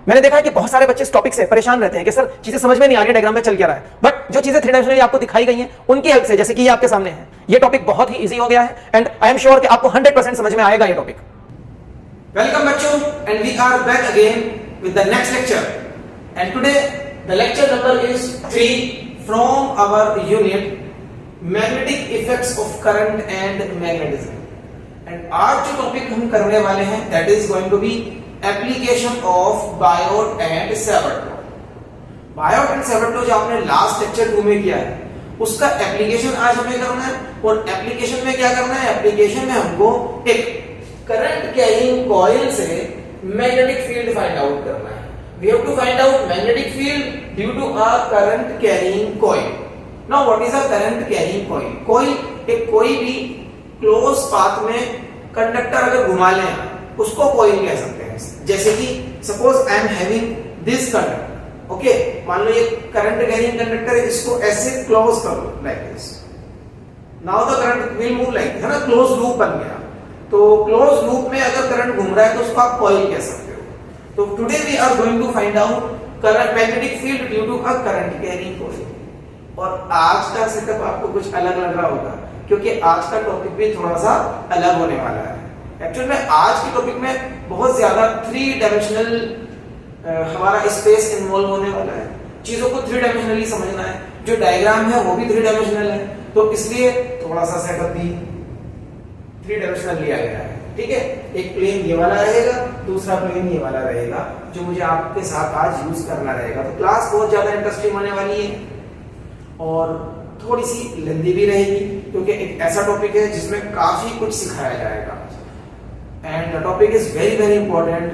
मैंने देखा है कि बहुत सारे बच्चे इस टॉपिक से परेशान रहते हैं कि सर चीजें समझ में नहीं आ रही, डायग्राम में चल क्या रहा है। बट जो चीजें थ्री डायमेंशनली आपको दिखाई गई हैं उनकी हेल्प से, जैसे कि ये आपके सामने है, ये टॉपिक बहुत ही इजी हो गया है एंड आई एम श्योर कि आपको 100% समझ में आएगा ये टॉपिक। वेलकम बच्चों, and we are back again with the next lecture and today the lecture number is 3 from our unit magnetic effects of current and magnetism. And आज जो topic हम करने वाले हैं that is going to be application of Biot and Savart law. Biot and Savart law जो आपने last lecture 2 में किया है उसका एप्लीकेशन आज हमें करना है। और एप्लीकेशन में क्या करना है, एप्लीकेशन में हमको एक करंट कैरिंग कॉइल से मैग्नेटिक फील्ड फाइंड आउट करना है। We have to find out magnetic field due to a current carrying coil. Now what is a current carrying coil? Coil एक कोई भी क्लोज पाथ में कंडक्टर अगर घुमा लें उसको कॉइल कह सकते हैं। जैसे कि suppose I am having this conductor, okay, मान लो ये करंट कैरिंग कंडक्टर है, इसको ऐसे क्लोज कर लो like this. Now the current will move like, है ना, क्लोज लूप बन गया। तो क्लोज लूप में अगर करंट घूम रहा है तो उसको आप कॉइल कह सकते हो। तो today we are going to find out current magnetic field due to a current carrying coil. और आज का सेटअप आपको कुछ अलग लग रहा होगा क्योंकि आज का टॉपिक भी थोड़ा सा अलग होने वाला है। एक्चुअल में आज के टॉपिक में बहुत ज्यादा 3 डायमेंशनल हमारा स्पेस इन्वॉल्व होने वाला है। चीजों को 3 डायमेंशनली समझना है, जो डायग्राम है वो भी 3 डायमेंशनल है, तो इसलिए थोड़ा सा सेटअप भी 3 डायमेंशनल लिया गया है। ठीक है, एक प्लेन ये वाला रहेगा, दूसरा प्लेन ये वाला रहेगा जो मुझे आपके साथ आज यूज करना रहेगा। तो क्लास बहुत ज्यादा इंटरेस्टिंग होने वाली है और थोड़ी सी लेंथी भी रहेगी क्योंकि एक ऐसा टॉपिक है जिसमें काफी कुछ सिखाया जाएगा। And the topic is very very important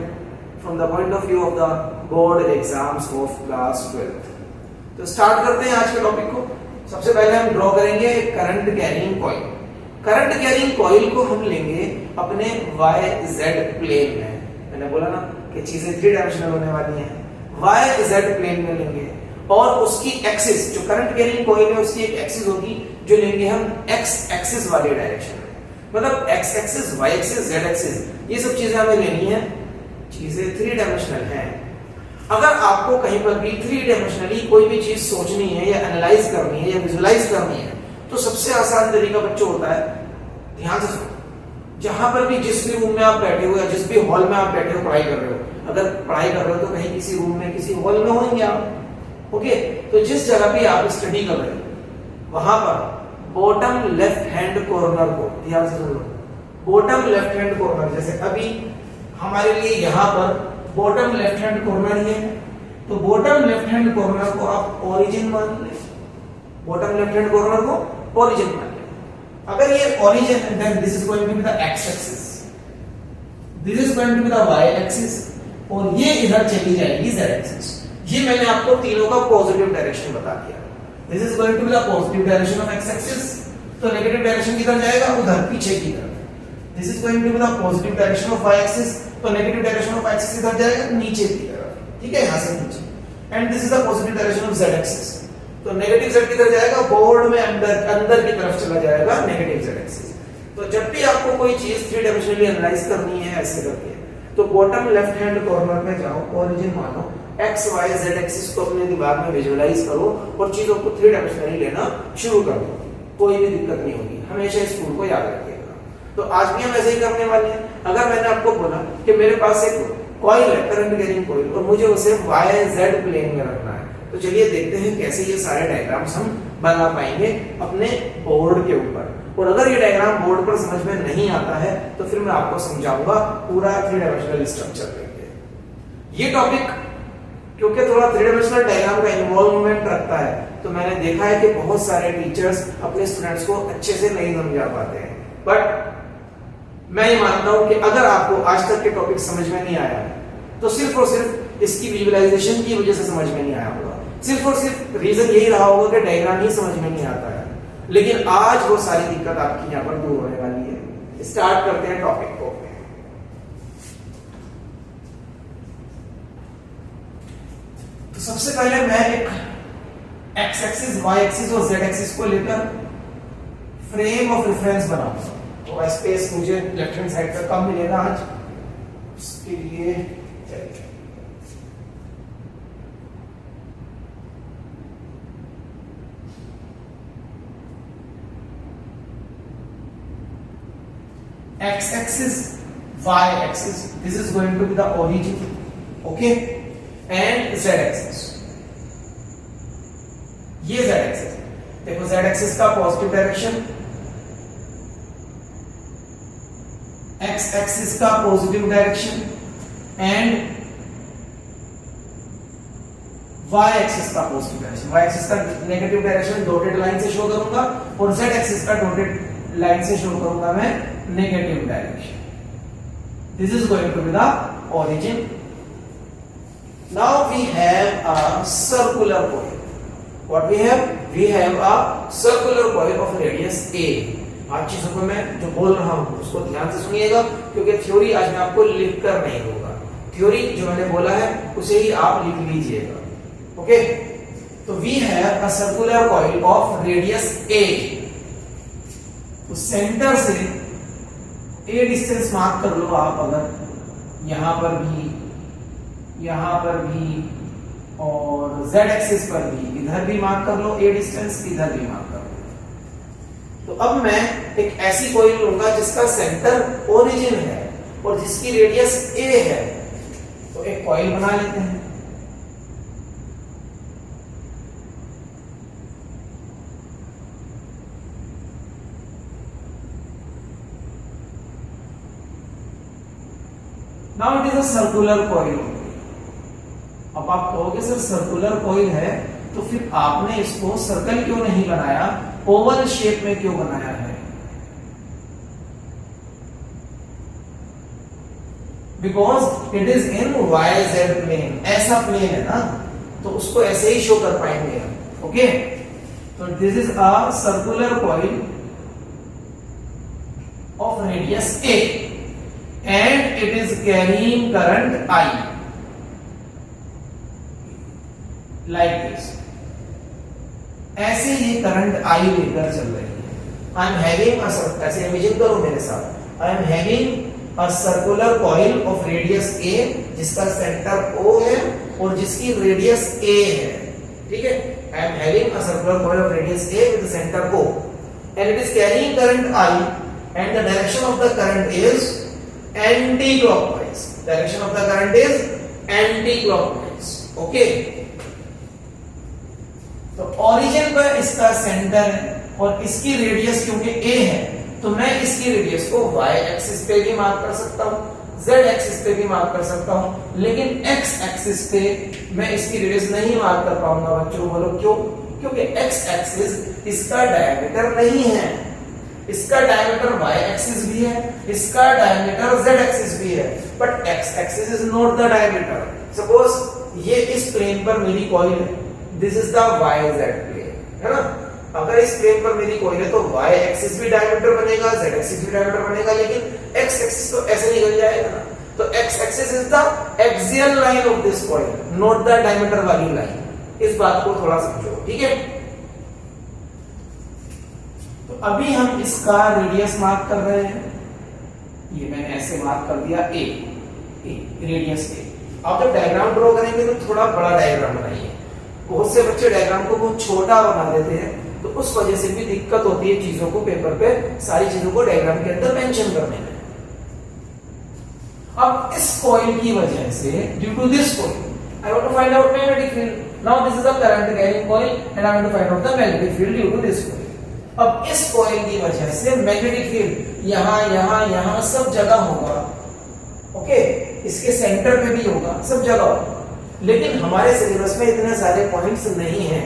from the point of view of the board exams of class 12th। तो स्टार्ट करते हैं आज के टॉपिक को। सबसे पहले हम ड्रॉ करेंगे current carrying coil. Current carrying coil को हम लेंगे अपने YZ प्लेन में। मैंने बोला ना कि चीजें 3 डायमेंशनल होने वाली हैं। YZ प्लेन में लेंगे और उसकी एक्सिस, जो करंट कैरिंग कॉइल है उसकी एक एक्सिस होगी जो लेंगे हम X एक्सिस वाली डायरेक्शन में। मतलब X axis, Y axis, Z axis, ये सब चीजें हमें लेनी है। चीजें 3 डायमेंशनल हैं। अगर आपको कहीं पर भी 3 डायमेंशनली कोई भी चीज सोचनी है या एनालाइज करनी है या विजुअलाइज करनी है तो सबसे आसान तरीका बच्चों होता है, ध्यान से सुनो, जहां पर भी जिस भी रूम में आप बैठे हो या जिस भी हॉल में आप बैठे हो पढ़ाई कर रहे हो, अगर पढ़ाई कर रहे हो तो कहीं किसी रूम में किसी हॉल में होंगे आप, ओके, तो जिस जगह पे आप स्टडी कर रहे हो वहां पर बॉटम लेफ्ट हैंड कॉर्नर को ध्यान से सुन लो। बॉटम लेफ्ट हैंड कॉर्नर, जैसे अभी हमारे लिए यहां पर बॉटम लेफ्ट हैंड कॉर्नर ही है, तो बॉटम लेफ्ट हैंड कॉर्नर को आप ओरिजिन मान लें। बॉटम लेफ्ट हैंड कॉर्नर को ओरिजिन मान लें। अगर ये ओरिजिन है then this is going to be the x axis, this is going to be the y axis और ये इधर चली जाएगी जेड एक्सिस। ये मैंने आपको तीनों का पॉजिटिव डायरेक्शन बता दिया। This is going to be the positive direction of x axis, तो नेगेटिव डायरेक्शन किधर जाएगा, उधर पीछे की तरफ। This is going to be the positive direction of y axis, तो नेगेटिव डायरेक्शन ऑफ एक्सिस इधर जाएगा नीचे की तरफ। ठीक है, यहां से नीचे। And this is the positive direction of Z axis, तो नेगेटिव जेड किधर जाएगा, बोर्ड में अंदर की तरफ चला जाएगा नेगेटिव जेड एक्सिस। तो जब भी आपको कोई चीज 3 डायमेंशनली एनालाइज करनी है ऐसे करके, तो बॉटम लेफ्ट हैंड कॉर्नर में जाओ, ओरिजिन मानो, एक्स वाई जेड एक्सिस को अपने दिमाग में विजुअलाइज करो और चीजों को 3 डायमेंशनली लेना शुरू कर दो। कोई भी दिक्कत नहीं होगी, हमेशा इस रूल को याद रखिएगा। तो आज भी हम ऐसे ही करने वाले हैं। अगर मैंने आपको बोला कि मेरे पास एक कॉइल है, करंट कैरिंग कॉइल, और मुझे उसे YZ प्लेन में रखना है, तो चलिए देखते हैं कैसे ये सारे डायग्राम्स हम बना पाएंगे अपने बोर्ड के ऊपर। और अगर ये डायग्राम बोर्ड पर समझ में नहीं आता है तो फिर मैं आपको समझाऊंगा पूरा 3 डायमेंशनल स्ट्रक्चर लेके। ये टॉपिक क्योंकि थोड़ा 3 डायमेंशनल डायग्राम का इन्वॉल्वमेंट रखता है, तो मैंने देखा है कि बहुत सारे टीचर्स अपने स्टूडेंट्स को अच्छे से नहीं समझा पाते हैं। बट मैं ये मानता हूं कि अगर आपको आज तक के टॉपिक समझ में नहीं आया तो सिर्फ और सिर्फ इसकी विजुअलाइजेशन की वजह से समझ में नहीं आया होगा। सिर्फ और सिर्फ रीजन यही रहा होगा कि डायग्राम ही समझ में नहीं आता है। लेकिन आज वो सारी दिक्कत आपकी यहाँ पर दूर होने वाली है। स्टार्ट करते हैं टॉपिक को। तो सबसे पहले मैं एक एक्स एक्सिस, वाई एक्सिस और जेड एक्सिस को लेकर फ्रेम ऑफ रेफरेंस बनाऊंगा। तो स्पेस मुझे लेफ्ट हैंड साइड पर कम मिलेगा आज, उसके लिए x axis, y axis, this is going to be the origin, okay, and z axis, ये z axis, देखो z axis का पॉजिटिव डायरेक्शन, x axis का positive direction and y axis का पॉजिटिव डायरेक्शन, y एक्सिस का negative direction dotted line से show करूंगा और z axis का डॉटेड लाइन से शो करूंगा मैं negative direction. This is going to be the origin. Now we have a circular coil. What we have? We have a circular coil of radius a. आज चीजों को मैं जो बोल रहा हूं उसको ध्यान से सुनिएगा, क्योंकि थ्योरी आज मैं आपको लिख कर नहीं दूंगा, थ्योरी जो मैंने बोला है उसे ही आप लिख लीजिएगा। ओके, तो we have a circular coil of radius a, तो सेंटर से a डिस्टेंस मार्क कर लो आप, अगर यहां पर भी और z एक्सिस पर भी, इधर भी मार्क कर लो a डिस्टेंस, इधर भी मार्क कर लो। तो अब मैं एक ऐसी कॉइल लूंगा जिसका सेंटर ओरिजिन है और जिसकी रेडियस a है, तो एक कॉइल बना लेते हैं। Now it is a circular coil. अब आप कहोगे सर सर्कुलर कॉइल है तो फिर आपने इसको सर्कल क्यों नहीं बनाया, ओवल शेप में क्यों बनाया है? Because it is in YZ plane, ऐसा प्लेन है ना, तो उसको ऐसे ही शो कर पाएंगे। ओके, तो this is a circular coil of radius a and it is carrying current I like this. ऐसे ये करंट I लेकर चल रही है। I am having a, ऐसे इमेजिन करो मेरे साथ, I am having a circular coil of radius a जिसका सेंटर O है और जिसकी रेडियस a है, ठीक है। I am having a circular coil of radius a with the center O and it is carrying current I and the direction of the current is anti-clockwise. Direction of the current is anti-clockwise. Okay. तो origin पर इसका centre है और इसकी radius क्योंकि a है, तो मैं इसकी रेडियस को y एक्सिस पे भी मार्क कर सकता हूं, z एक्सिस पे भी मार्क कर सकता हूं, लेकिन x एक्सिस पे मैं इसकी रेडियस नहीं मार्क कर पाऊंगा। बच्चों बोलो क्यों? क्योंकि x एक्सिस इसका डायमीटर नहीं है, इसका डायमीटर y एक्सिस भी है, इसका डायमीटर z एक्सिस भी है, but x axis is not the diameter. Suppose ये इस प्लेन पर मेरी कॉइल है, this is the YZ plane, है ना। अगर इस प्लेन पर मेरी कॉइल है तो y एक्सिस भी डायमीटर बनेगा, z एक्सिस भी डायमीटर बनेगा, लेकिन x एक्सिस तो ऐसे निकल जाएगा ना। तो x axis is the axial line of this coil, not the diameter वाली लाइन। इस बात को थोड़ा समझो, ठीक है। अभी हम इसका रेडियस मार्क कर रहे हैं, ये मैंने ऐसे मार्क कर दिया a रेडियस a। आप जब डायग्राम ड्रॉ करेंगे तो थोड़ा बड़ा डायग्राम बनाइए। बहुत से बच्चे डायग्राम को बहुत छोटा बना देते हैं, तो उस वजह से भी दिक्कत होती है चीजों को पेपर पे, सारी चीजों को डायग्राम के अंदर मेंशन करने में। अब इस कॉइल की वजह से, due to this coil I want to find out magnetic field. Now this is a current carrying coil and I want to find out the magnetic field due to this coil. अब इस coil की वजह से magnetic field यहां सब जगह होगा। Okay, इसके सेंटर पे भी होगा, सब जगह होगा। लेकिन हमारे सिलेबस में इतने सारे पॉइंट्स नहीं हैं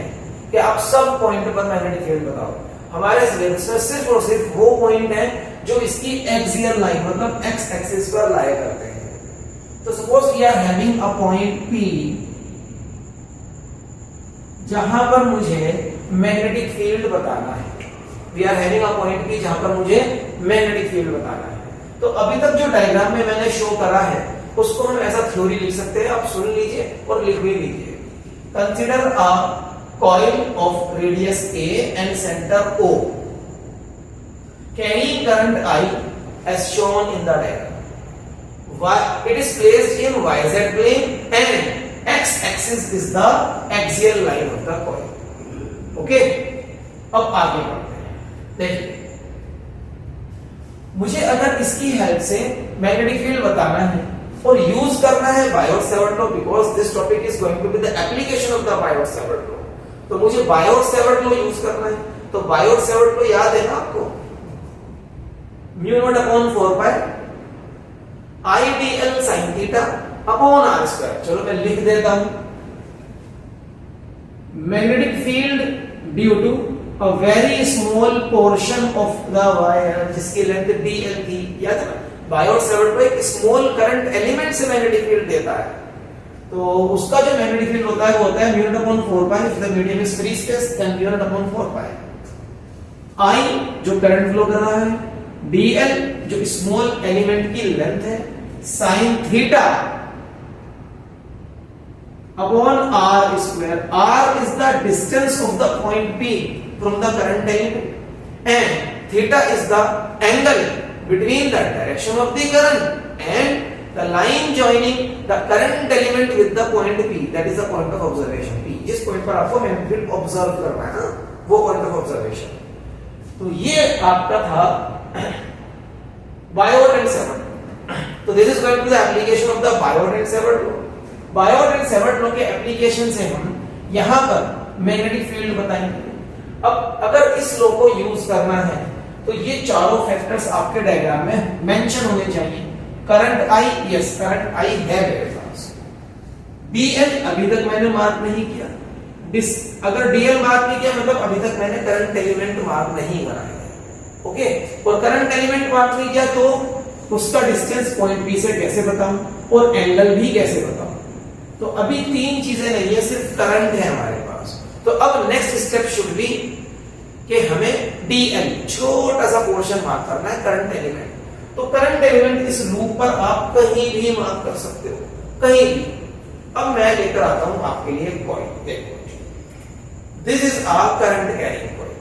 कि आप सब पॉइंट पर मैग्नेटिक फील्ड बताओ। हमारे सिलेबस में सिर्फ और सिर्फ वो पॉइंट है जो इसकी एक्सियल लाइन मतलब x एक्सिस पर लाई करते हैं। तो suppose we are having a point P जहां पर मुझे मैग्नेटिक फील्ड बताना है। We are having a point P जहां पर मुझे मैग्नेटिक फील्ड बताना है। तो अभी तक जो डायग्राम में मैंने शो करा है उसको हम ऐसा थ्योरी लिख सकते हैं, आप सुन लीजिए और लिख भी लीजिए। Consider a coil of radius a and centre O carrying current I as shown in the diagram. It is placed in YZ plane and x axis is the axial line of the coil. Okay, अब आगे बढ़ते हैं। देखिए मुझे अगर इसकी help से magnetic field बताना है और यूज करना है Biot Savart law, because this topic is going to be the application of the Biot Savart law, तो मुझे बायोट-सैवर्ट लॉ यूज करना है। तो बायोट-सैवर्ट लॉ याद है ना आपको, mu naught upon 4 pi IDL sin theta upon r square. चलो मैं लिख देता हूं, magnetic field due to a very small portion of the wire जिसकी लेंथ dl थी, याद है ना, बायोट-सैवर्ट लॉ एक स्मॉल करंट एलिमेंट से मैग्नेटिक फील्ड देता है, तो उसका जो मैग्नेटिक फील्ड होता है वो होता है mu naught upon 4 pi, if the medium is free space then mu naught upon 4 pi, I जो करंट फ्लो कर रहा है, dl जो स्मॉल एलिमेंट की लेंथ है, sin theta upon r square. r is the distance of the point P from the current element and theta is the angle between the direction of the current and the line joining the current element with the point P, that is the point of observation P, जिस point पर आपको magnetic field observe करना है ना, वो point of observation. तो ये आपका था बायोट एंड सैवर्ट। तो this is going to the application of the Biot and Savart law. Biot and Savart law के एप्लीकेशन से हम यहां पर मैग्नेटिक फील्ड बताएंगे। अब अगर इस लॉ को यूज करना है तो ये चारों फैक्टर्स आपके डायग्राम में मेंशन होने चाहिए। Current I, yes current I है मेरे पास, बीएल अभी तक मैंने मार्क नहीं किया, अगर डीएल मार्क नहीं किया मतलब अभी तक मैंने करंट एलिमेंट मार्क नहीं बनाया, ओके। और करंट एलिमेंट मार्क नहीं किया तो उसका डिस्टेंस पॉइंट बी से कैसे बताऊं और एंगल भी कैसे बताऊं। तो अभी तीन चीजें नहीं है, सिर्फ करंट है हमारे पास। तो अब नेक्स्ट स्टेप शुड बी कि हमें डीएल छोटा सा पोर्शन मार्क करना है, करंट एलिमेंट। तो करंट एलिमेंट इस लूप पर आप कहीं भी मार्क कर सकते हो, कहीं भी। अब मैं लेकर आता हूं आपके लिए कॉइल, देखो this is our current carrying coil,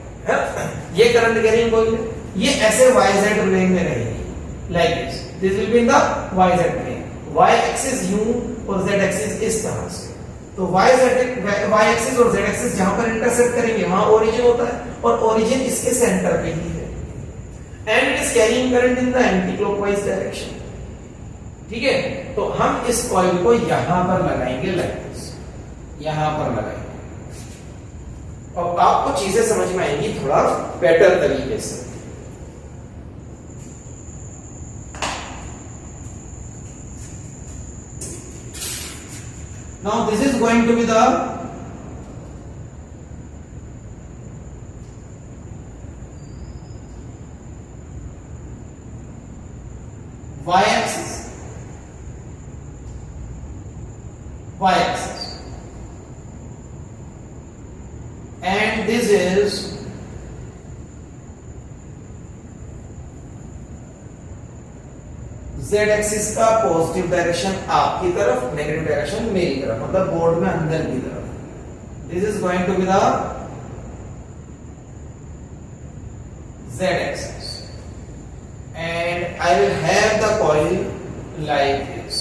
ये करंट कैरिंग कॉइल, ये ऐसे YZ प्लेन में रहेगी like this, this will be in the YZ plane, y axis u और z एक्सिस इस तरह से। तो y एक्सिस और z एक्सिस जहां पर इंटरसेक्ट करेंगे वहां ओरिजिन होता है और ओरिजिन इसके सेंटर पे ही है, and it is carrying current in the anti clockwise direction, ठीक है। तो हम इस कॉइल को यहां पर लगाएंगे लाइक दिस, यहां पर लगाएंगे और आपको चीजें समझ में आएंगी थोड़ा बेटर तरीके से। Now this is going to be the y-axis, and this is z axis का पॉजिटिव डायरेक्शन आपकी तरफ, नेगेटिव डायरेक्शन मेरी तरफ, मतलब बोर्ड में अंदर की तरफ। This is going to be the z axis and I will have the coil like this.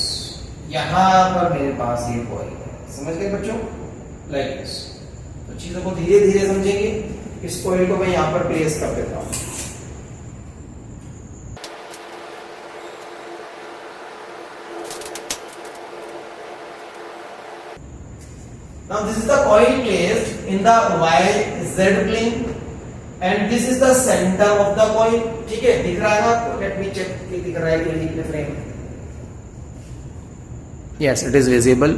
यहां पर मेरे पास ये कॉइल है, समझ गए बच्चों, लाइक दिस। तो चीजों को धीरे धीरे समझेंगे। इस कॉइल को मैं यहां पर प्लेस कर देता हूं। Now this is the coil placed in the YZ plane and this is the center of the coil, ठीक है, दिख रहा है ना आपको? Let me check कि दिख रहा है कि नहीं दिख frame. Yes, it is visible.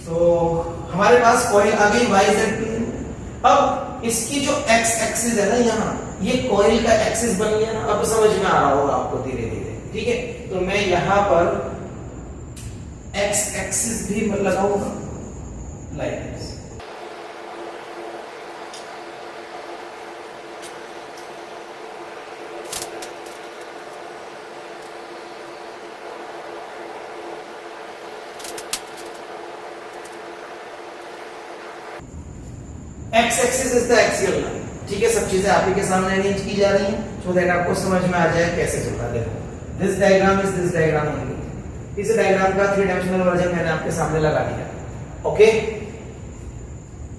तो हमारे पास कॉइल आ गई YZ प्लेन। अब इसकी जो x एक्सिस है ना, यहाँ ये कॉइल का एक्सिस बन गया ना, अब समझ में आ रहा होगा आपको धीरे धीरे, ठीक है। तो मैं यहाँ पर x एक्सिस भी लगाऊंगा like this. x axis is the axial line, ठीक है। सब चीजें आप ही के सामने अरेंज की जा रही हैं सो दैट आपको समझ में आ जाए कैसे चल रहा है। देखो this diagram is this diagram only. इस डायग्राम का 3 डायमेंशनल वर्जन मैंने आपके सामने लगा दिया, ओके।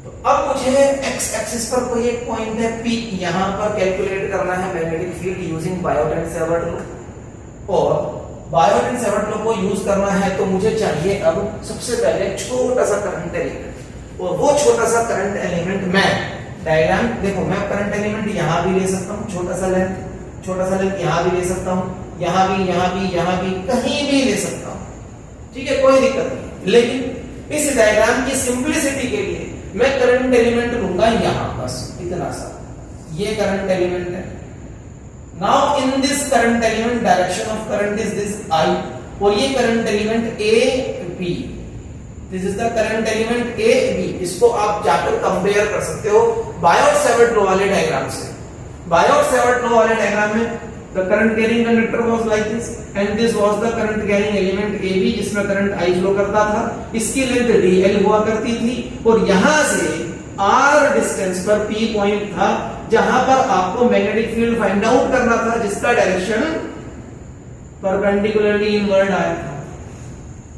तो अब मुझे एक्स एक्सिस पर कोई एक पॉइंट है P, यहां पर कैलकुलेट करना है magnetic field using Biot and Savart law, और बायोट एंड सेवर्ट लॉ को यूज करना है तो मुझे चाहिए अब सबसे पहले छोटा सा करंट एलिमेंट, और वो छोटा सा करंट एलिमेंट मैं डायग्राम देखो, मैं करंट एलिमेंट यहां भी ले सकता हूं, छोटा सा लेंथ यहां भी ले सकता हूं, यहां भी कहीं भी ले सकता हूं, ठीक है, कोई दिक्कत नहीं। लेकिन इस डायग्राम की सिंपलिसिटी के लिए मैं करंट एलिमेंट लूंगा यहां, बस इतना सा, ये करंट एलिमेंट है। Now in this current element direction of current is this I, और ये current element AB, this is the current element AB। इसको आप जाकर कंपेयर कर सकते हो बायोट सेवर्ट लॉ वाले डायग्राम से। बायोट सेवर्ट लॉ वाले डायग्राम में the current carrying conductor was like this and this was the current carrying element AB, जिसमें करंट I फ्लो करता था, इसकी लेंथ dl हुआ करती थी, और यहां से r डिस्टेंस पर P पॉइंट था जहां पर आपको मैग्नेटिक फील्ड फाइंड आउट करना था, जिसका डायरेक्शन परपेंडिकुलरली इनवर्ड आया था।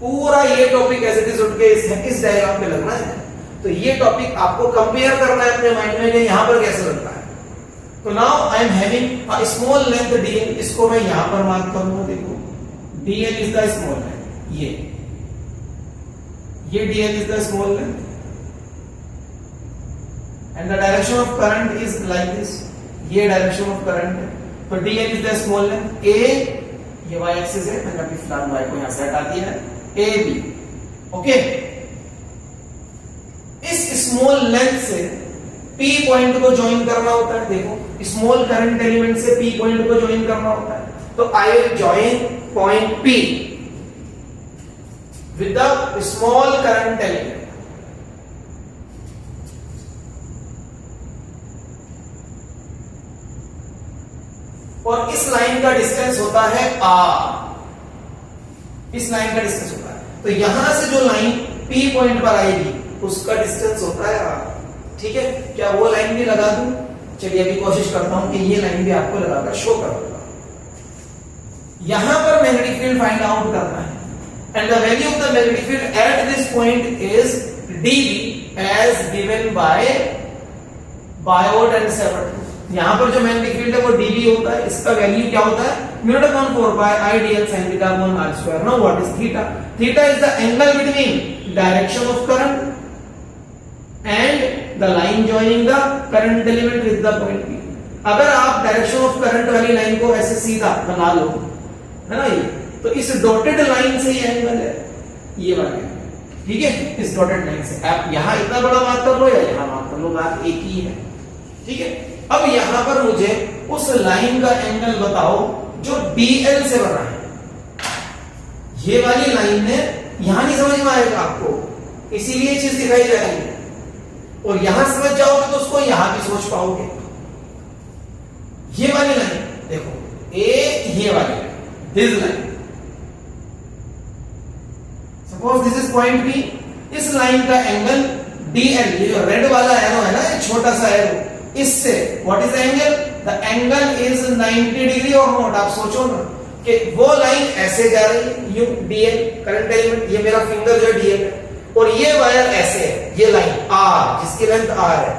पूरा ये टॉपिक ऐसे इट इज उठ के इस डायग्राम पे लगना है, तो ये टॉपिक आपको कंपेयर करना है अपने माइंड में कि यहां पर कैसे लगता है। तो now I am having a small length dl, इसको मैं यहां पर मार्क करूंगा, देखो dl is the small length, ये dl is the small length and the direction of current is like this, ये डायरेक्शन ऑफ करंट है, तो dl is the small length a, ये y एक्सिस है, मैंने अभी फिलहाल y को यहां से हटा दिया है, ab, ओके। इस स्मॉल लेंथ से P पॉइंट को ज्वाइन करना होता है, देखो स्मॉल करंट एलिमेंट से P पॉइंट को ज्वाइन करना होता है, तो I will join point P with the small current element, और इस लाइन का डिस्टेंस होता है R, इस लाइन का डिस्टेंस होता है, तो यहां से जो लाइन P पॉइंट पर आएगी उसका डिस्टेंस होता है R, ठीक है। क्या वो लाइन भी लगा दूं? चलिए अभी कोशिश करता हूं कि ये लाइन भी आपको लगाकर शो कर दूंगा। यहां पर मैग्नेटिक फील्ड फाइंड आउट करना है and the value of the magnetic field at this point is dB as given by Biot and Savart. यहां पर जो मैग्नेटिक फील्ड है वो dB होता है, इसका वैल्यू क्या होता है, μ/4 pi IDL sin theta upon r square। Now what is theta? Theta is the angle between direction of current and the line joining the current element with the point P। अगर आप direction of current वाली line को ऐसे सीधा बना लो, है ना, ये तो इस डॉटेड लाइन से ये एंगल है, ये वाला, ठीक है, इस डॉटेड लाइन से आप यहां इतना बड़ा मार्क कर लो या यहां मार्क कर लो, बात एक ही है, ठीक है। अब यहां पर मुझे उस लाइन का एंगल बताओ जो DL से बना है, ये वाली लाइन है, यहां नहीं समझ में आएगा आपको, इसीलिए चीज दिखाई जा रही है, और यहां समझ जाओगे तो उसको यहां भी सोच पाओगे। ये वाली लाइन देखो, ये वाली line, this line, suppose this is point P, इस लाइन का एंगल DL, ये जो रेड वाला एरो है ना, ये छोटा सा एरो, इससे what is the angle, the angle is 90 degree और नॉट। आप सोचो ना कि वो लाइन ऐसे जा रही है, यू DL करंट एलिमेंट, ये मेरा फिंगर जो DL है, और ये वायर ऐसे है, ये लाइन R जिसकी लेंथ R है,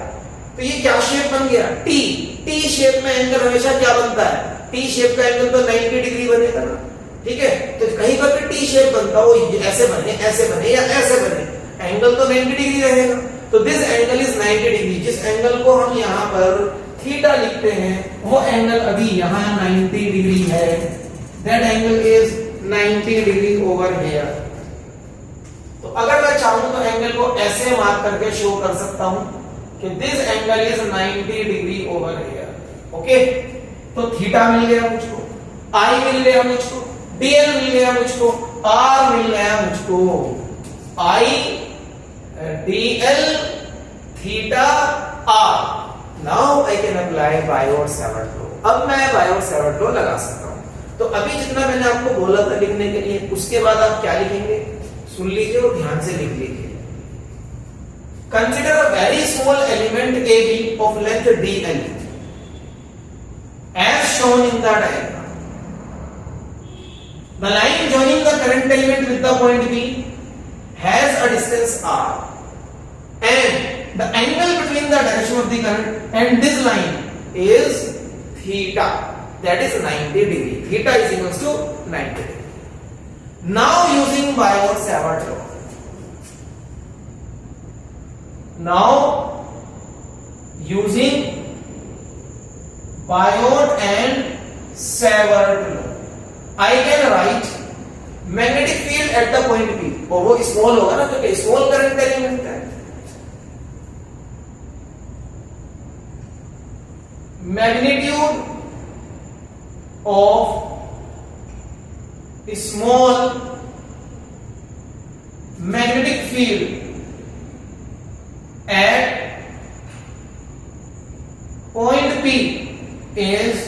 तो ये क्या शेप बन गया, T शेप में एंगल हमेशा क्या बनता है, T शेप का एंगल तो 90 डिग्री बनेगा ना, ठीक है। तो कहीं पर भी T शेप बनता हो, ऐसे बने या ऐसे बने, एंगल तो 90 डिग्री रहेगा, तो दिस एंगल इज 90 डिग्री। जिस एंगल को हम यहां पर थीटा लिखते हैं वो एंगल अभी यहां 90 डिग्री है, that angle is 90 degree over here. तो अगर मैं चाहूं तो एंगल को ऐसे मार्क करके शो कर सकता हूं कि this angle is 90 degree over here, okay. तो थीटा मिल गया मुझको, आई मिल गया मुझको, DL मिल गया मुझको, R मिल गया मुझको, I DL theta R। Now I can apply Biot-Savart law. अब मैं बायोट-सावर्ट लॉ लगा सकता हूं। तो अभी जितना मैंने आपको बोला था लिखने के लिए, उसके बाद आप क्या लिखेंगे, सुन लीजिए और ध्यान से लिख लीजिए। Consider a very small element AB of length DL as shown in the diagram. The line joining the current element with the point B has a distance R and the angle between the direction of the current and this line is theta, that is 90 degree. Theta is equals to 90 degree. Now using Biot-Savart law, now using Biot and Savart law, I can write magnetic field at the point P. और वो small होगा ना, तो small current का element है. Magnitude of small magnetic field at point P is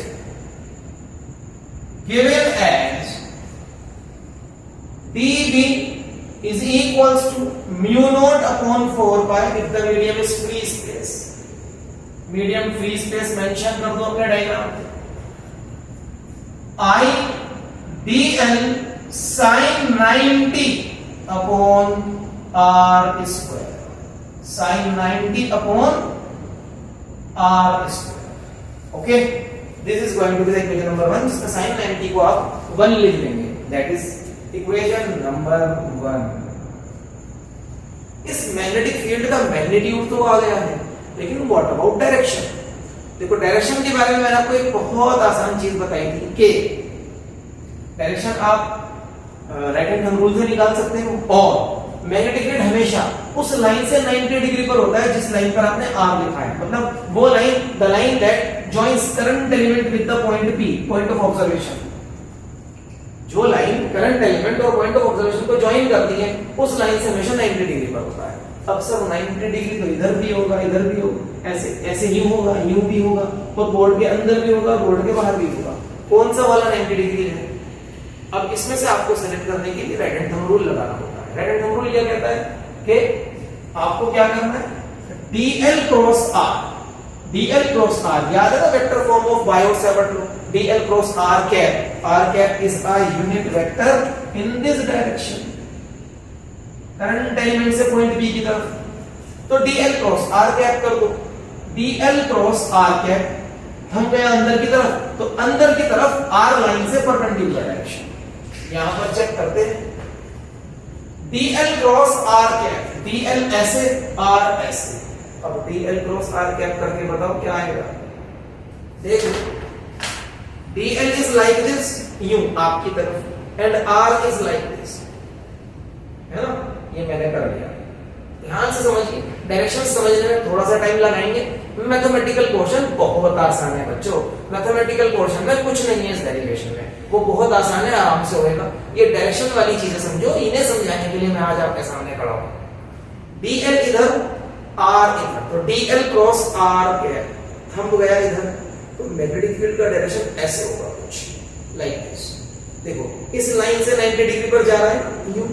given as dB is equals to mu naught upon 4 pi if the medium is free space. Medium free space mention कर दो अपने diagram पे. I dl sin 90 upon r square, sin 90 upon r square. Okay, this is going to be the equation number 1, जिसमें sin 90 को आप 1 लिख लेंगे. That is equation number 1. इस मैग्नेटिक फील्ड का मैग्नीट्यूड तो आ गया है, लेकिन व्हाट अबाउट डायरेक्शन. देखो डायरेक्शन के बारे में मैंने आपको एक बहुत आसान चीज बताई थी कि डायरेक्शन आप राइट हैंड थंब रूल से निकाल सकते हो, और मैग्नेटिक फील्ड हमेशा उस लाइन से 90 डिग्री पर होता है जिस लाइन पर आपने आर लिखा है. मतलब वो line, the line that joins current element with the point P, point of observation. जो लाइन करंट एलिमेंट और पॉइंट ऑफ ऑब्जर्वेशन को ज्वाइन करती है उस लाइन से हमेशा 90 डिग्री पर होता है. अब सर 90 डिग्री तो इधर भी होगा, इधर भी होगा, ऐसे ऐसे यूं होगा, यूं भी होगा, और बोर्ड के अंदर भी होगा, बोर्ड के बाहर भी होगा. कौन सा वाला 90 डिग्री है? अब इसमें से आपको सेलेक्ट करने के लिए राइट हैंड थंब रूल लगाना होता है. राइट हैंड थंब रूल क्या कहता है कि आपको क्या करना है, dl cross r, dl cross r याद है ना vector form of Biot-Savart law, dl cross r cap is a unit vector in this direction, current element से पॉइंट बी की तरफ. तो dl क्रॉस r कैप कर दो. dl क्रॉस r कैप हम गए अंदर की तरफ, तो अंदर की तरफ r लाइन से परपेंडिकुलर डायरेक्शन. यहां पर चेक करते हैं dl cross r cap, dl ऐसे r ऐसे. अब dl क्रॉस r कैप करके बताओ क्या आएगा. देखो dl इज लाइक दिस, यूं आपकी तरफ, and r is like this, है ना. ये मैंने कर लिया. ध्यान से समझिए, डायरेक्शन समझने में थोड़ा सा टाइम लगाएंगे. मैथमेटिकल पोर्शन बहुत आसान है बच्चों. मैथमेटिकल पोर्शन में कुछ नहीं है इस डेरिवेशन में, वो बहुत आसान है, आराम से होएगा. ये डायरेक्शन वाली चीजें समझो, इन्हें समझाने के लिए मैं आज आपके सामने खड़ा हूं. dl इधर, r इधर, तो dl cross r cap thumb गया इधर, तो मैग्नेटिक फील्ड का डायरेक्शन ऐसे होगा कुछ लाइक दिस. देखो इस लाइन से 90 डिग्री पर जा रहा है, यूं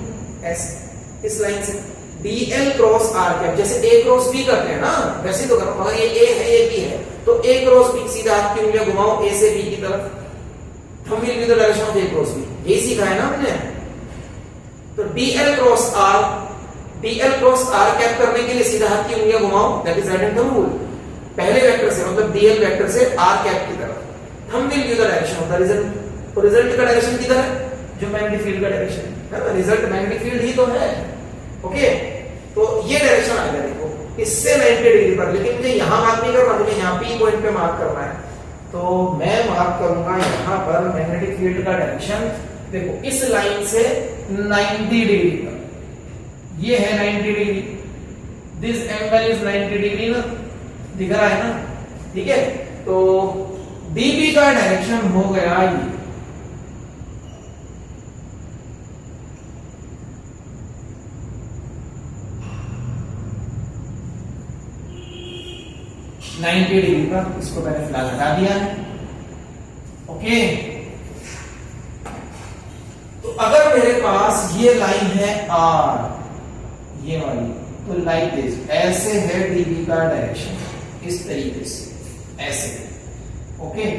ऐसे इस लाइन से. dl क्रॉस r कैप जैसे a क्रॉस b करते हैं ना, वैसे तो करो. अगर ये a है, ये b है, तो a क्रॉस b सीधा हाथ की उंगलियां घुमाओ a से b की तरफ, thumb will be the direction of a cross b. यही सीखा है ना हमने. तो dl क्रॉस r कैप करने के लिए सीधा हाथ की उंगलियां घुमाओ, that is right hand thumb rule. पहले वेक्टर से, मतलब dl वेक्टर से r कैप की तरफ, thumb will be the direction of the result. तो रिजल्ट का डायरेक्शन किधर है? जो मैग्नेटिक फील्ड का डायरेक्शन है ना, रिजल्ट मैग्नेटिक फील्ड ही तो है. ओके, तो ये डायरेक्शन आएगा. देखो इससे 90 डिग्री पर, लेकिन मुझे यहां मार्क नहीं करना, मुझे यहां P पॉइंट पे मार्क करना है. तो मैं मार्क करूंगा यहां पर मैग्नेटिक फील्ड का डायरेक्शन. देखो इस लाइन से 90 डिग्री पर, ये है 90 degree, this angle is 90 degree ना, दिख रहा है ना. ठीक है, तो dB का डायरेक्शन हो गया ये. डिग्री पर, इसको मैंने फिलहाल हटा दिया है. ओके, तो अगर मेरे पास ये लाइन है R, ये वाली, तो लाइक दिस, ऐसे है dB का डायरेक्शन, इस तरीके से ऐसे. ओके,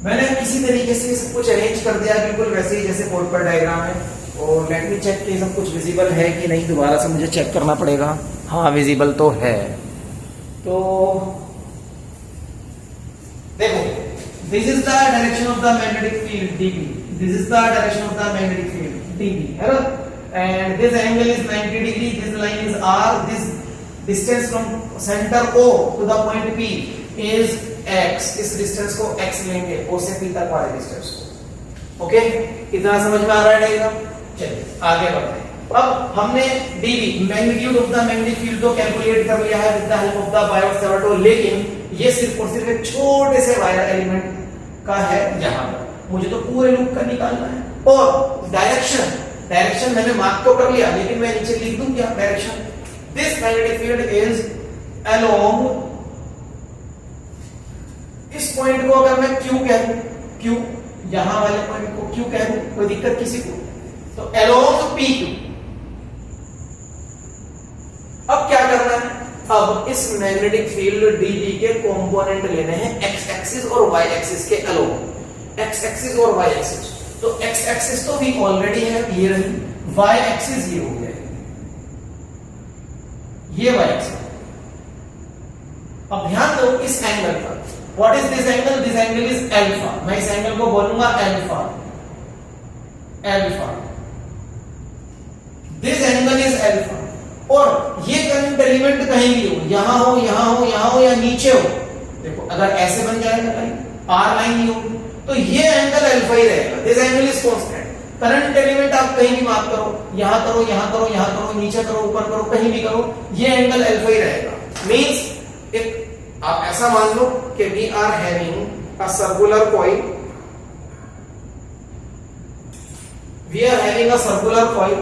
मैंने किसी तरीके से सब कुछ अरेंज कर दिया बिल्कुल वैसे ही जैसे बोर्ड पर डायग्राम है। और लेट मी चेक कि सब कुछ विजिबल है कि नहीं, दोबारा से मुझे चेक करना पड़ेगा। हाँ विजिबल तो है। तो देखो, this is the direction of the magnetic field dB, this is the direction of the magnetic field dB, है ना। And this angle is 90 degree, this line is r, this distance from centre O to the point P is x, इस डिस्टेंस को x लेंगे, O से P तक वाले distance को। ओके, कितना समझ में आ रहा है डायग्राम? चलिए आगे बढ़ते हैं। अब हमने dB magnitude of the magnetic field को कैलकुलेट कर लिया है with the help of the Biot Savart, लेकिन ये सिर्फ और सिर्फ एक छोटे से वायर एलिमेंट का है यहां पर, मुझे तो पूरे लूप का निकालना है। और डायरेक्शन मैंने मार्क तो कर लिया, लेकिन मैं नीचे लिख दूं क्या direction? This magnetic field is along, इस पॉइंट को अगर मैं Q कह दूं, Q यहां वाले पॉइंट को Q कह दूं, कोई दिक्कत किसी को? तो अलोंग PQ। अब क्या करना है? अब इस मैग्नेटिक फील्ड dB के कंपोनेंट लेने हैं x एक्सिस और y एक्सिस के अलोंग, x एक्सिस और y एक्सिस। तो x एक्सिस तो भी ऑलरेडी है, ये रही, y एक्सिस ये हो गया, ये y एक्सिस। अब ध्यान दो इस एंगल पर, what is this angle? This angle is alpha, मैं इस एंगल को बोलूंगा alpha, alpha, this angle is alpha. और ये करंट एलिमेंट कहीं भी हो, यहां हो, यहां हो, यहां हो या नीचे हो, देखो अगर ऐसे बन जाएगा लाइन, आर लाइन ही होगी, तो ये एंगल अल्फा ही रहेगा। This angle is constant. Current element आप कहीं भी मार्क करो, यहां करो, यहां करो, यहां करो, नीचे करो, ऊपर करो, कहीं भी करो, ये एंगल अल्फा ही रहेगा। मींस एक आप ऐसा मान लो कि we are having a circular coil, we are having a circular coil,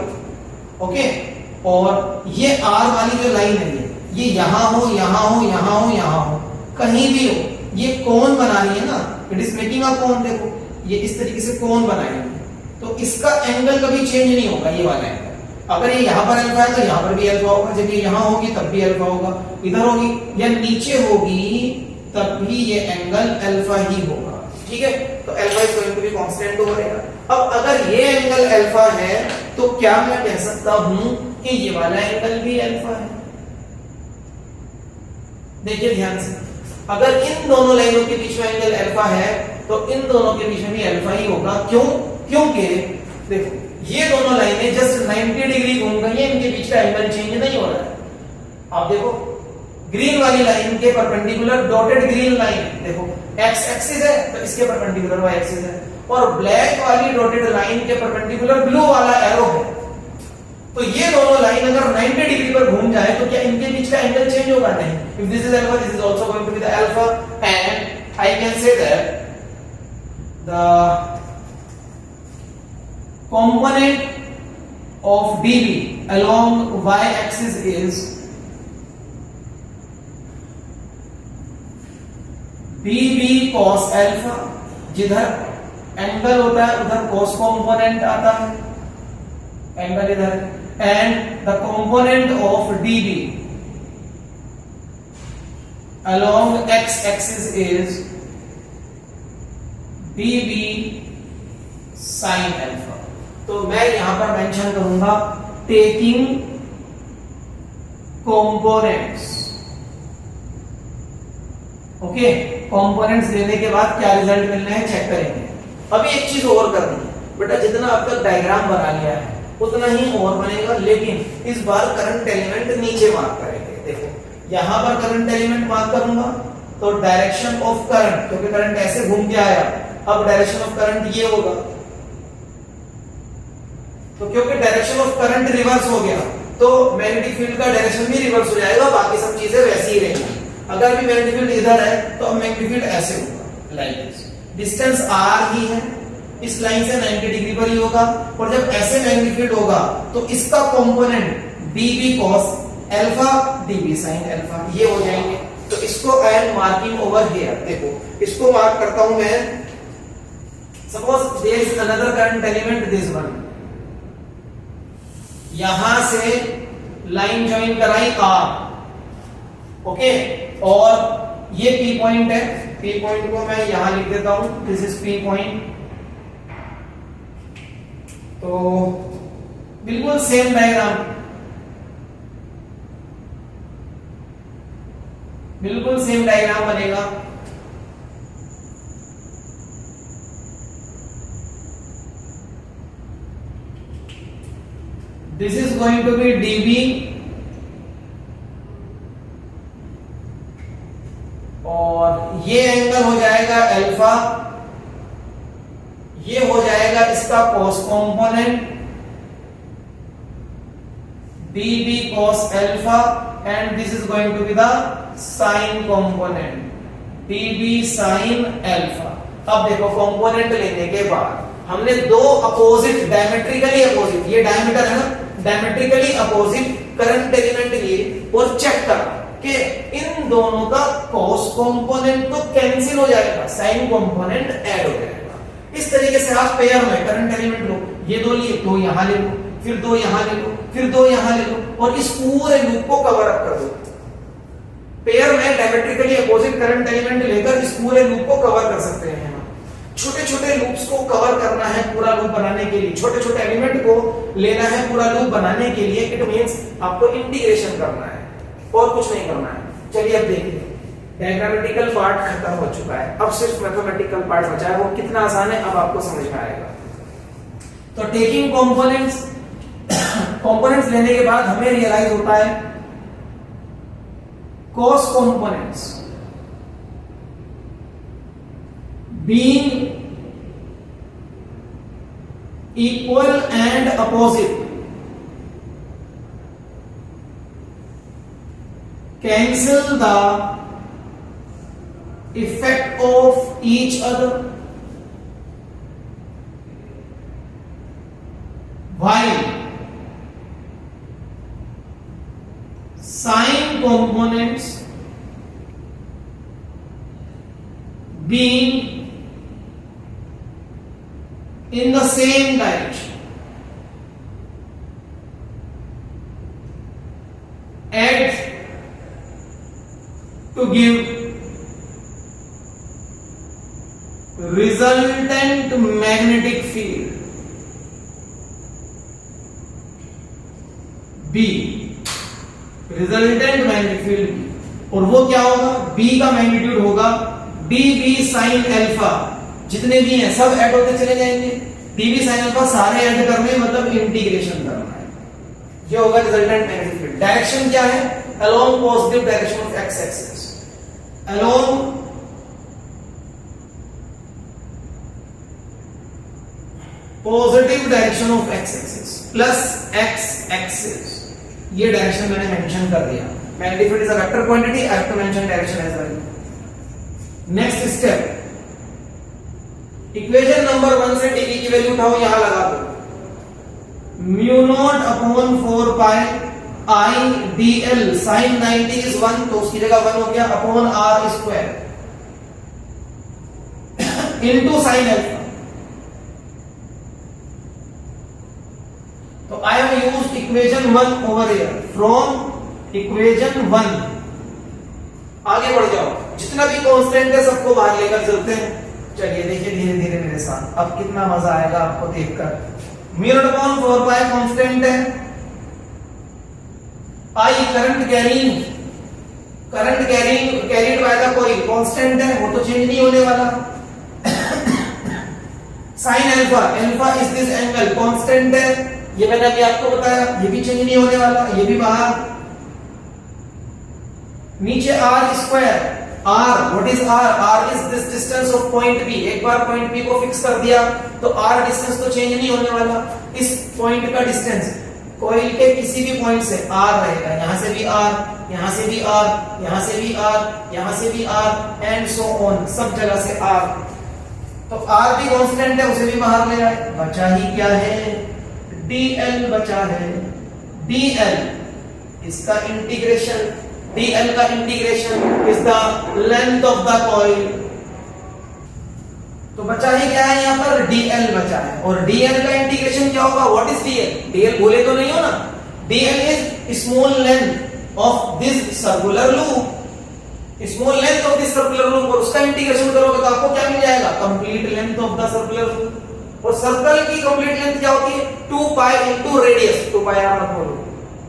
okay. और ये आर वाली जो लाइन है ये यहां हो, यहां हो, यहां हो, यहां हो, कहीं भी हो, ये कोन बना रही है ना, इट इज मेकिंग अ कोन। देखो ये इस तरीके से कोन बनाएंगे, तो इसका एंगल कभी चेंज नहीं होगा, ये वाला एंगल। अगर ये यहां पर अल्फा है तो यहां पर भी अल्फा होगा, जब ये यहां होगी तब भी अल्फा होगा, इधर होगी या नीचे होगी तब भी ये एंगल अल्फा ही होगा, ठीक है। तो alpha is going to be constant over here. अब अगर ये एंगल अल्फा है तो क्या मैं कह सकता हूं कि ये वाला एंगल भी अल्फा है? देखिए ध्यान से, अगर इन दोनों लाइनों के बीच में एंगल अल्फा है तो इन दोनों के बीच में भी अल्फा ही होगा। क्यों? क्योंकि देखो ये दोनों लाइनें जस्ट 90 डिग्री घूम गई हैं, इनके बीच का एंगल चेंज नहीं हो रहा है। आप देखो ग्रीन वाली लाइन के परपेंडिकुलर डॉटेड ग्रीन लाइन, देखो एक्स एक्सिस है तो इसके परपेंडिकुलर वाई एक्सिस है, और ब्लैक वाली डॉटेड लाइन के परपेंडिकुलर ब्लू वाला एरो है। तो ये दोनों लाइन अगर 90 डिग्री पर घूम जाए तो क्या इनके बीच का एंगल चेंज होगा? नहीं। If this is alpha, this is also going to be the alpha, and I can say that the component of dB along y axis is dB cos alpha, जिधर एंगल होता है उधर cos component आता है, angle इधर, and the component of dB along x axis is dB sin alpha। तो मैं यहां पर मेंशन करूंगा टेकिंग कंपोनेंट्स, ओके। कंपोनेंट्स लेने के बाद क्या रिजल्ट मिलना है चेक करेंगे। अभी एक चीज और करनी है बेटा, जितना अब तक डायग्राम बना लिया है उतना ही और बनेगा, लेकिन इस बार करंट एलिमेंट नीचे मार्क करेंगे। देखो यहां पर करंट एलिमेंट मार्क करूंगा तो डायरेक्शन ऑफ करंट, क्योंकि करंट ऐसे घूम के आया, अब डायरेक्शन ऑफ करंट ये होगा, तो क्योंकि डायरेक्शन ऑफ करंट रिवर्स हो गया तो मैग्नेटिक फील्ड का डायरेक्शन भी रिवर्स हो जाएगा, बाकी सब चीजें वैसी ही रहेंगी। अगर भी मैग्नेटिक फील्ड इधर है तो अब मैग्नेटिक फील्ड ऐसे होगा, लाइक दिस, डिस्टेंस r ही है, इस लाइन से 90 डिग्री पर ही होगा, और जब ऐसे मैग्नेटिक फील्ड होगा तो इसका component dB cos alpha dB sin alpha ये हो जाएंगे। तो इसको I am marking over here, देखो इसको मार्क करता हूं मैं। Suppose there is another current element, this one, यहां से लाइन ज्वाइन कराई R, ओके, और ये P पॉइंट है, पी पॉइंट को मैं यहां लिख देता हूं, दिस इज पी पॉइंट। तो बिल्कुल सेम डायग्राम, बिल्कुल सेम डायग्राम बनेगा। This is going to be dB और ये एंगल हो जाएगा अल्फा, ये हो जाएगा इसका cos component dB cos alpha and this is going to be the sin component dB sin alpha। अब देखो कंपोनेंट लेने के बाद हमने दो अपोजिट, डायमेट्रिकली अपोजिट, ये डायमीटर है ना, डायमेट्रिकली अपोजिट करंट एलिमेंट लिए और चेक करा कि इन दोनों का cos कंपोनेंट तो कैंसिल हो जाएगा, sin कंपोनेंट ऐड हो जाएगा। इस तरीके से आप पेयर में करंट एलिमेंट लो, ये दो लिए, दो यहां ले लो, फिर दो यहां ले लो, फिर दो यहां ले लो और इस पूरे लूप को कवर अप कर दो। पेयर में डायमेट्रिकली अपोजिट करंट एलिमेंट लेकर इस पूरे लूप को कवर कर सकते हैं। छोटे छोटे लूप्स को कवर करना है पूरा लूप बनाने के लिए, छोटे छोटे एलिमेंट को लेना है पूरा लूप बनाने के लिए, इट मींस आपको इंटीग्रेशन करना है और कुछ नहीं करना है। चलिए अब देखिए, डायग्रामेटिकल पार्ट खत्म हो चुका है, अब सिर्फ मैथमेटिकल पार्ट बचा है। वो कितना आसान है अब आपको समझ में आएगा। तो टेकिंग कंपोनेंट्स, कंपोनेंट्स लेने के बाद हमें रियलाइज होता है cos components being equal and opposite cancel the effect of each other, while sin components being in the same direction add to give resultant magnetic field B, resultant magnetic field. और वो क्या होगा, B का magnitude होगा dB sin alpha, जितने भी हैं सब ऐड होते चले जाएंगे। dB sin अल्फा सारे ऐड करने मतलब इंटीग्रेशन करना है, ये होगा रिजल्टेंट मैग्नेटिक फील्ड। डायरेक्शन क्या है, along positive direction of x axis, along positive direction of x axis plus x axis, ये डायरेक्शन मैंने मेंशन कर दिया। Magnetic field is a vector quantity, I have to mention direction as well. Next step, equation number 1 से dV की value उठाओ, यहां लगा दो। Mu naught upon 4 pi I dl sin 90 is 1, तो उसकी जगह 1 हो गया, upon r square into sin alpha. तो I have used equation 1 over here from equation 1। आगे बढ़ जाओ, जितना भी कांस्टेंट है सबको बाहर लेकर चलते हैं। चलिए देखिए धीरे धीरे मेरे साथ, अब कितना मजा आएगा आपको देखकर। म्यू नॉट अपॉन 4 पाई कांस्टेंट है, I current carried by the coil constant है, वो तो चेंज नहीं होने वाला। sin alpha is this angle constant है, ये मैंने अभी आपको बताया, ये भी चेंज नहीं होने वाला, ये भी बाहर। नीचे r square, r what is r is this distance of point b। एक बार पॉइंट b को फिक्स कर दिया तो r डिस्टेंस तो चेंज नहीं होने वाला। इस पॉइंट का डिस्टेंस कॉइल के किसी भी पॉइंट से r रहेगा, यहां से भी r, यहां से भी r, यहां से भी r, यहां से भी r एंड सो ऑन, सब जगह से r। तो r भी कांस्टेंट है, उसे भी बाहर ले आए, बचा ही क्या है, dl बचा है। dl इसका इंटीग्रेशन, dl का integration is the length of the coil. तो बचा ही क्या है, यहां पर dl बचा है। और dl का इंटीग्रेशन क्या होगा, व्हाट इज dl, dl बोले तो नहीं हो ना। dl is small length of this circular loop small length of this circular loop और उसका इंटीग्रेशन करोगे तो आपको क्या मिल जाएगा, complete length of the circular loop. और सर्कल की कंप्लीट लेंथ क्या होती है, 2 pi into radius. 2 pi R मत बोलो,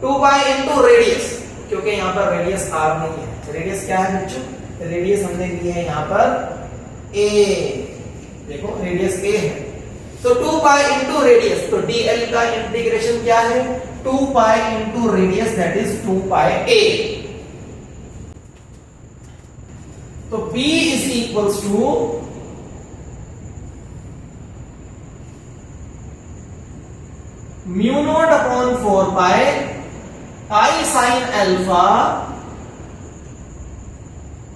2 पाई इनटू रेडियस, क्योंकि यहां पर रेडियस आर नहीं है। रेडियस क्या है बच्चों, रेडियस हमने ली है यहां पर ए, देखो रेडियस ए है, तो 2 पाई इनटू रेडियस, तो dl का इंटीग्रेशन क्या है, 2 pi into radius, that is 2 pi a। तो b is equals to mu naught upon 4 pi i sine alpha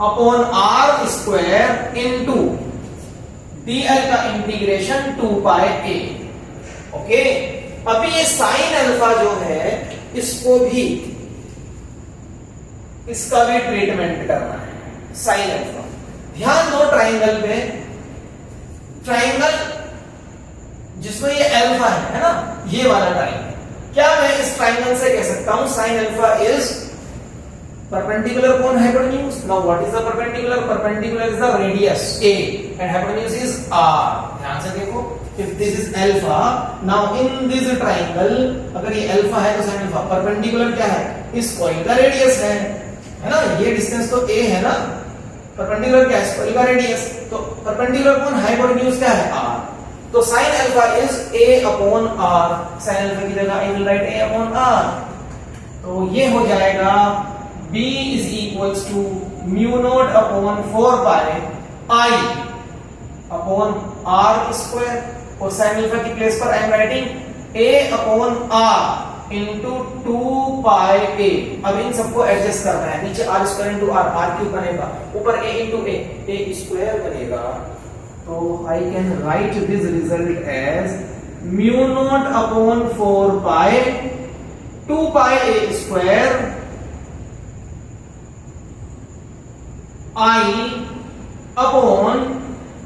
upon r square into dl का इंटीग्रेशन 2 पाई a। ओके, अभी ये sine alpha जो है इसको भी, इसका भी ट्रीटमेंट करना है, साइन अल्फा। ध्यान दो ट्राइंगल पे, ट्राइंगल जिसमें ये अल्फा है ना, ये वाला ट्राइंगल, क्या मैं इस ट्राइंगल से कह सकता हूं sine alpha is perpendicular upon hypotenuse? Now what is the perpendicular? Perpendicular is the radius a and hypotenuse is r. ध्यान से देखो, if this is alpha, now in this triangle, अगर ये alpha है तो sin alpha, perpendicular क्या है, इस कॉइल का रेडियस है ना, ये डिस्टेंस तो a है ना, perpendicular क्या है, इस कॉइल का रेडियस, तो perpendicular upon hypotenuse क्या है, r। तो sin alpha is a upon r, sin alpha की जगह I will write a upon r, तो ये हो जाएगा b is equals to mu naught upon 4 pi I upon r square, और sin alpha की प्लेस पर I am writing a upon r into 2 pi a। अब इन सबको एडजस्ट करना है, नीचे r square into r cube बनेगा, ऊपर a into a square बनेगा, तो I can write this result as mu naught upon 4 pi 2 pi a square I upon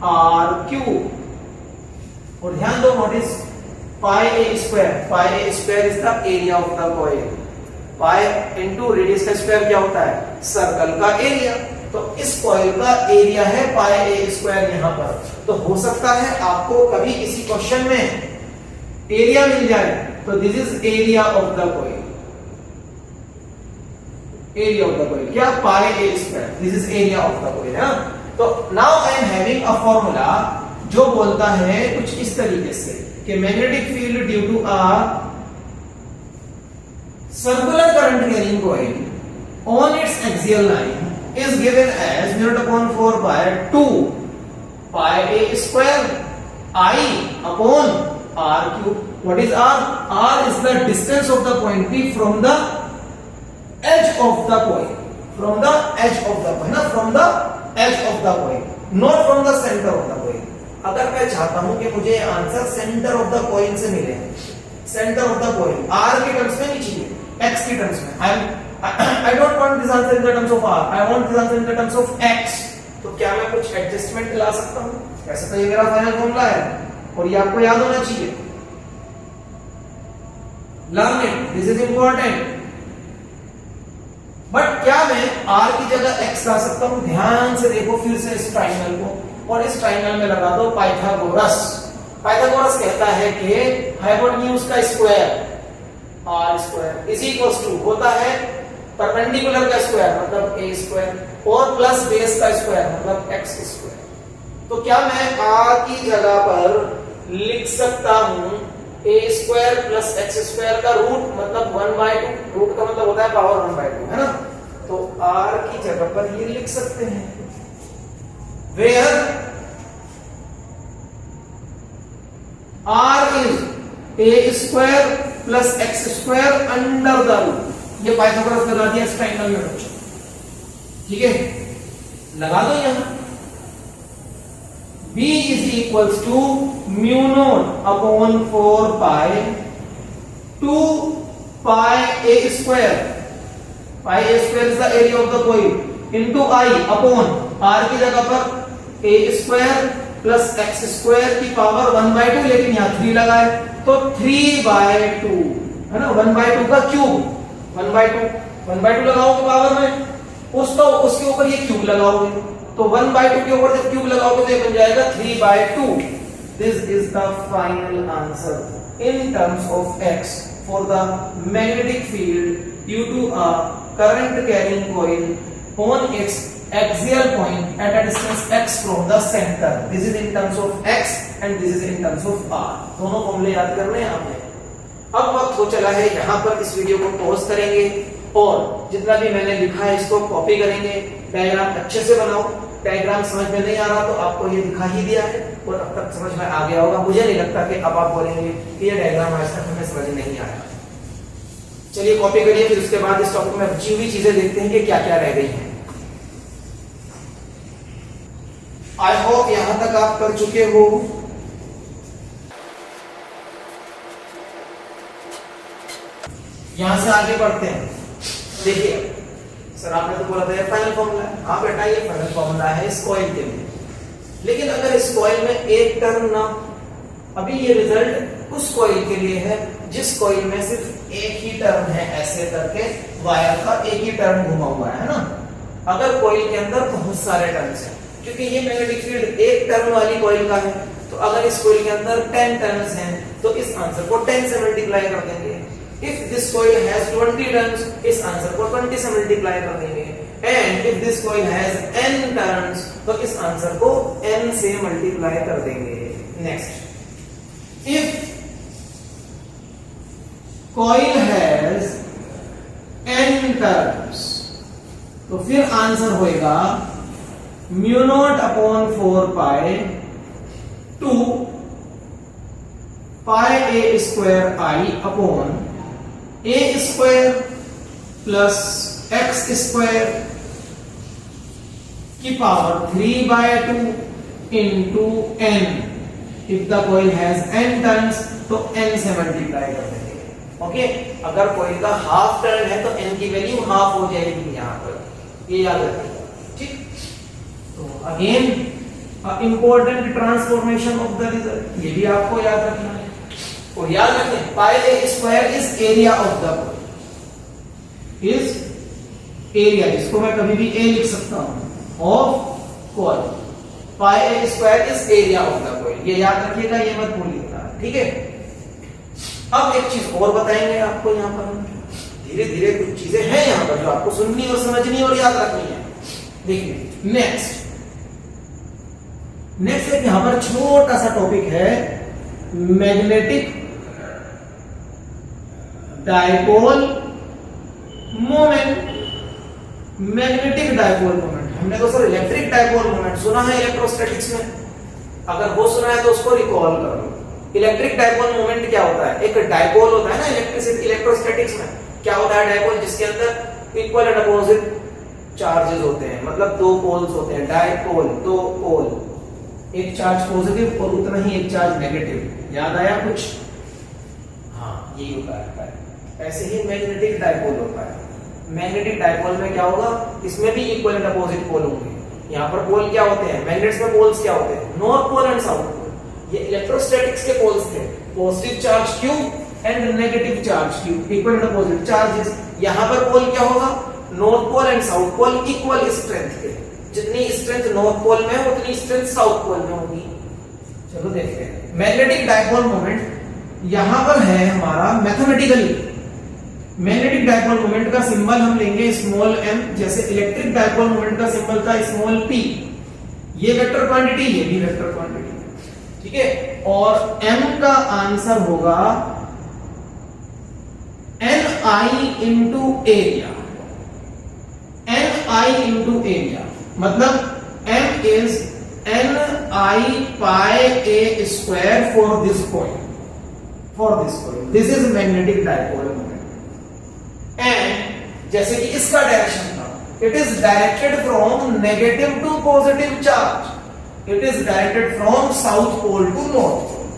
r cube. और ध्यान दो, notice pi a square is the area of the coil, pi into radius का square क्या होता है, circle का area, तो इस कॉइल का एरिया है पाई ए स्क्वायर यहां पर। तो हो सकता है आपको कभी किसी क्वेश्चन में एरिया मिल जाए, तो this is area of the coil, area of the coil क्या, pi a square, this is area of the coil है। तो now I am having a formula जो बोलता है कुछ इस तरीके से कि magnetic field due to a circular current carrying coil on its axial line is given as mu naught upon 4 by 2 pi a square I upon r cube. What is r? r is the distance of the point P from the edge of the coil, from the edge of the coil, ना from the edge of the coil, not from the center of the coil। अगर मैं चाहता हूं कि मुझे answer centre of the coil से मिले, centre of the coil r के टर्म्स में नहीं चाहिए, x के टर्म्स में, I don't want this answer in the terms of r, I want this answer in the terms of x। तो क्या मैं कुछ एडजस्टमेंट ला सकता हूं? वैसे तो ये मेरा फाइनल फॉर्मूला है और ये आपको याद होना चाहिए, learn it, this is important. But क्या मैं r की जगह x ला सकता हूं? ध्यान से देखो फिर से इस ट्राइंगल को, और इस ट्राइंगल में लगा दो पाइथागोरस। पाइथागोरस कहता है कि हाइपोटेन्यूज का square r square is equals to होता है परपेंडिकुलर का स्क्वायर मतलब a स्क्वायर और प्लस बेस का स्क्वायर मतलब x स्क्वायर। तो क्या मैं r की जगह पर लिख सकता हूं a square plus x square का रूट मतलब 1/2, रूट का मतलब होता है पावर 1/2 है ना, तो r की जगह पर ये लिख सकते हैं, where r is a square plus x square under the root. ये पाइथागोरस लगा दिया इस ट्रायंगल में बच्चों, ठीक है, लगा दो यहां b is equals to mu naught upon 4 pi 2 pi a square, pi a square is the area of the coil into I upon r की जगह पर a square plus x square की पावर 1/2, लेकिन यहाँ 3 लगा है तो 3/2 है ना, 1/2 का क्यूब, 1/2 लगाओगे पावर में उसके ऊपर ये क्यूब लगाओगे, तो 1/2 के ऊपर जब क्यूब लगाओगे तो ये बन जाएगा 3/2। This is the final answer in terms of x for the magnetic field due to a current carrying coil on its axial point at a distance x from the center. This is in terms of x and this is in terms of r. दोनों फॉर्मूले याद करने हैं आपने। अब वक्त हो चला है, यहाँ पर इस वीडियो को पॉज करेंगे और जितना भी मैंने लिखा है इसको कॉपी करेंगे। डायग्राम अच्छे से बनाओ। डायग्राम समझ में नहीं आ रहा तो आपको ये दिखा ही दिया है और अब तक समझ में आ गया होगा। मुझे नहीं लगता कि अब आप बोलेंगे कि ये डायग्राम आज तक हमें समझ नहीं आया। चलिए कॉपी करिए, फिर उसके बाद इस टॉपिक में बची हुई चीजें देखते हैं कि क्या क्या रह गई हैं। आई होप यहां तक आप कर चुके हो। यहां से आगे बढ़ते हैं। देखिए सर आपने तो बोला था ये फाइनल फॉर्मूला है। हाँ बेटा ये फाइनल फॉर्मूला है इस कॉइल के लिए, लेकिन अगर इस कॉइल में एक टर्न ना, अभी ये रिजल्ट उस कॉइल के लिए है जिस कॉइल में सिर्फ एक ही टर्न है, ऐसे करके वायर का एक ही टर्न घुमा हुआ है ना। अगर कॉइल के अंदर बहुत सारे टर्न्स हैं, क्योंकि ये मैग्नेटिक फील्ड एक टर्न वाली कॉइल का है, तो अगर इस कॉइल के अंदर 10 टर्न्स हैं तो इस आंसर को 10 से मल्टीप्लाई कर देंगे। If this coil has 20 turns, इस आंसर को 20 से मल्टीप्लाई कर देंगे। And if this coil has n turns, तो इस आंसर को n से मल्टीप्लाई कर देंगे। Next, if coil has n turns, तो फिर आंसर होएगा μ0/4 2 πa² upon a² plus x² की power 3/2 into n। If the coil has n turns तो n से मल्टीप्लाई कर देंगे। ओके, अगर कॉइल का हाफ टर्न है तो n की वैल्यू हाफ हो जाएगी यहां पर, ये याद रखिएगा। ठीक, तो again important transformation of the result, ये भी आपको याद रखना है। और याद रखें πa² is area of the coil, is area, जिसको मैं कभी भी a लिख सकता हूं, of coil. πa² is area of the coil, ये याद रखिएगा, ये मत भूलिएगा। ठीक है, अब एक चीज और बताएंगे आपको। यहाँ पर धीरे धीरे कुछ चीजें हैं यहाँ पर जो आपको सुननी और समझनी और याद रखनी है। देखिए नेक्स्ट एक यहां पर छोटा सा टॉपिक है, magnetic dipole moment. Magnetic dipole moment, हमने तो सर इलेक्ट्रिक डायपोल मोमेंट सुना है इलेक्ट्रोस्टैटिक्स में, अगर वो सुना है तो उसको रिकॉल कर लो। इलेक्ट्रिक डायपोल मोमेंट क्या होता है? एक डायपोल होता है ना इलेक्ट्रिसिटी इलेक्ट्रोस्टैटिक्स में, क्या होता है डायपोल? जिसके अंदर इक्वल एंड अपोजिट चार्जेस होते हैं, मतलब दो पोल्स होते हैं। डायपोल, दो पोल, एक चार्ज पॉजिटिव और उतना ही एक चार्ज नेगेटिव। याद आया कुछ? हाँ, यही होता है। ऐसे ही मैग्नेटिक डायपोल होता है। मैग्नेटिक डायपोल में क्या होगा? इसमें भी इक्वल एंड अपोजिट पोल होंगे। यहाँ पर पोल क्या होते हैं? मैग्नेट्स में पोल्स क्या होते हैं? North pole and south pole. ये इलेक्ट्रोस्टैटिक्स के पोल्स थे, positive charge Q and negative charge Q, equal and opposite charges. यहाँ पर पोल क्या होगा? North pole and south pole equal strength के, जितनी स्ट्रेंथ नॉर्थ पोल में है उतनी स्ट्रेंथ साउथ पोल में होगी। चलो देखते हैं मैग्नेटिक डायपोल मोमेंट। यहां पर है हमारा मैथमेटिकली, मैग्नेटिक डायपोल मोमेंट का सिंबल हम लेंगे स्मॉल m, जैसे इलेक्ट्रिक डायपोल मोमेंट का सिंबल था स्मॉल p। ये वेक्टर क्वांटिटी, ये भी वेक्टर क्वांटिटी, ठीक है। और m का आंसर होगा ni into area. ni into area मतलब m is ni pi a square for this coil, this is magnetic dipole moment। and जैसे कि इसका डायरेक्शन था, it is directed from negative to positive charge, it is directed from south pole to north pole,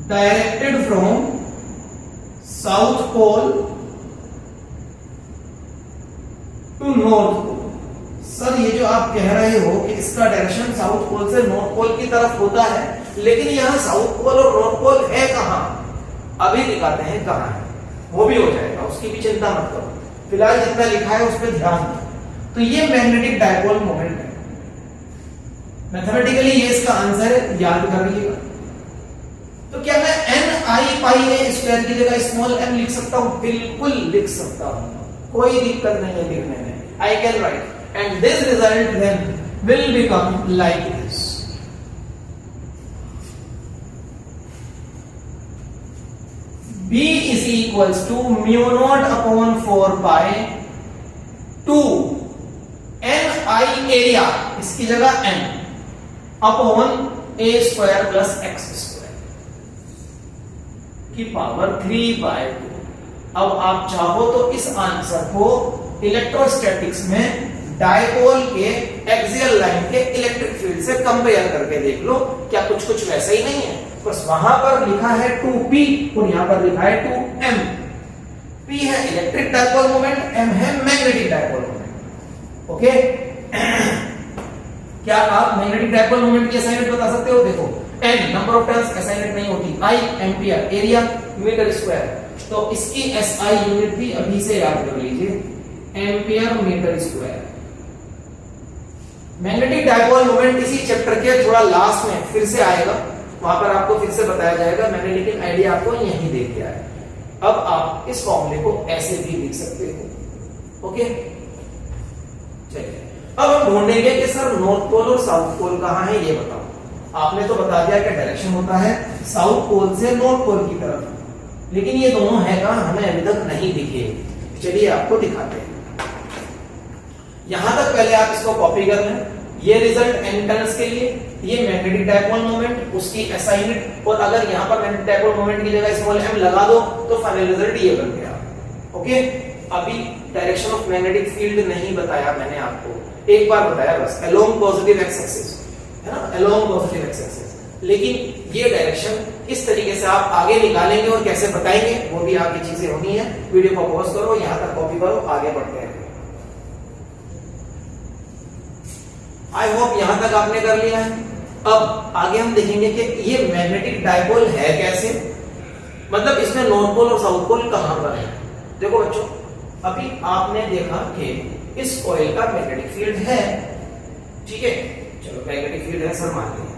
directed from south pole to north pole. Sir ये जो आप कह रहे हो कि इसका डायरेक्शन साउथ पोल से नॉर्थ पोल की तरफ होता है, लेकिन यहाँ साउथ पोल और नॉर्थ पोल है कहाँ? अभी दिखाते हैं कहाँ है। वो भी हो जाएगा, उसकी भी चिंता मत करो, फिलहाल जितना लिखा है उस पर ध्यान दो। तो ये मैग्नेटिक डायपोल मोमेंट है, मैथमेटिकली ये इसका आंसर है, याद कर लीजिएगा। तो क्या मैं n(i)πa² की जगह स्मॉल m लिख सकता हूं? बिल्कुल लिख सकता हूं, कोई दिक्कत नहीं है लिखने में। I can write and this result then will become like this. B is equals to μ0/4π to ni area, इसकी जगह n upon a² plus x² की पावर 3/2। अब आप चाहो तो इस आंसर को इलेक्ट्रोस्टैटिक्स में डायपोल के एक्सियल लाइन के इलेक्ट्रिक फील्ड से कंपेयर करके देख लो, क्या कुछ कुछ वैसा ही नहीं है। बस वहां पर लिखा है 2p और यहां पर लिखा है 2m। p है इलेक्ट्रिक डायपोल मोमेंट, m है मैग्नेटिक डायपोल मोमेंट। ओके क्या आप मैग्नेटिक डायपोल मोमेंट की असाइनमेंट बता सकते हो? देखो n number of turns assignment नहीं होती, i ampere, area metre square, तो इसकी SI यूनिट भी अभी से याद कर लीजिए, ampere metre square. Magnetic dipole moment इसी चैप्टर के थोड़ा लास्ट में फिर से आएगा, वहां पर आपको फिर से बताया जाएगा, मैंने लेकिन आइडिया आपको यहीं दे दिया है। अब आप इस फॉर्मूले को ऐसे भी लिख सकते हो। ओके चलिए अब हम ढूंढेंगे कि सर नॉर्थ पोल और साउथ पोल कहां है, ये बताओ। आपने तो बता दिया कि डायरेक्शन होता है साउथ पोल से नॉर्थ पोल की तरफ, लेकिन ये दोनों है कहां, हमें अभी तक नहीं दिखे। चलिए आपको दिखाते हैं। यहां तक पहले आप इसको कॉपी कर लें, ये रिजल्ट n टर्न्स के लिए, ये मैग्नेटिक डायपोल मोमेंट, उसकी SI यूनिट, और अगर यहां पर मैग्नेटिक डायपोल मोमेंट की जगह स्मॉल m लगा दो तो फाइनल रिजल्ट ये बन गया। ओके अभी डायरेक्शन ऑफ मैग्नेटिक फील्ड नहीं बताया मैंने आपको, एक बार बताया बस, अलोंग पॉजिटिव एक्स एक्सिस है ना, अलोंग पॉजिटिव एक्स एक्सिस। लेकिन ये डायरेक्शन किस तरीके से आप आगे निकालेंगे और कैसे बताएंगे वो भी आगे चीजें होनी है। वीडियो को पॉज करो, यहां तक कॉपी करो, आगे बढ़ते हैं। आई होप यहां तक आपने कर लिया है। अब आगे हम देखेंगे कि ये मैग्नेटिक डायपोल है कैसे, मतलब इसमें नॉर्थ पोल और साउथ पोल कहां पर है। देखो बच्चों अभी आपने देखा कि इस कॉइल का मैग्नेटिक फील्ड है, ठीक है, चलो मैग्नेटिक फील्ड है सर मान लिया,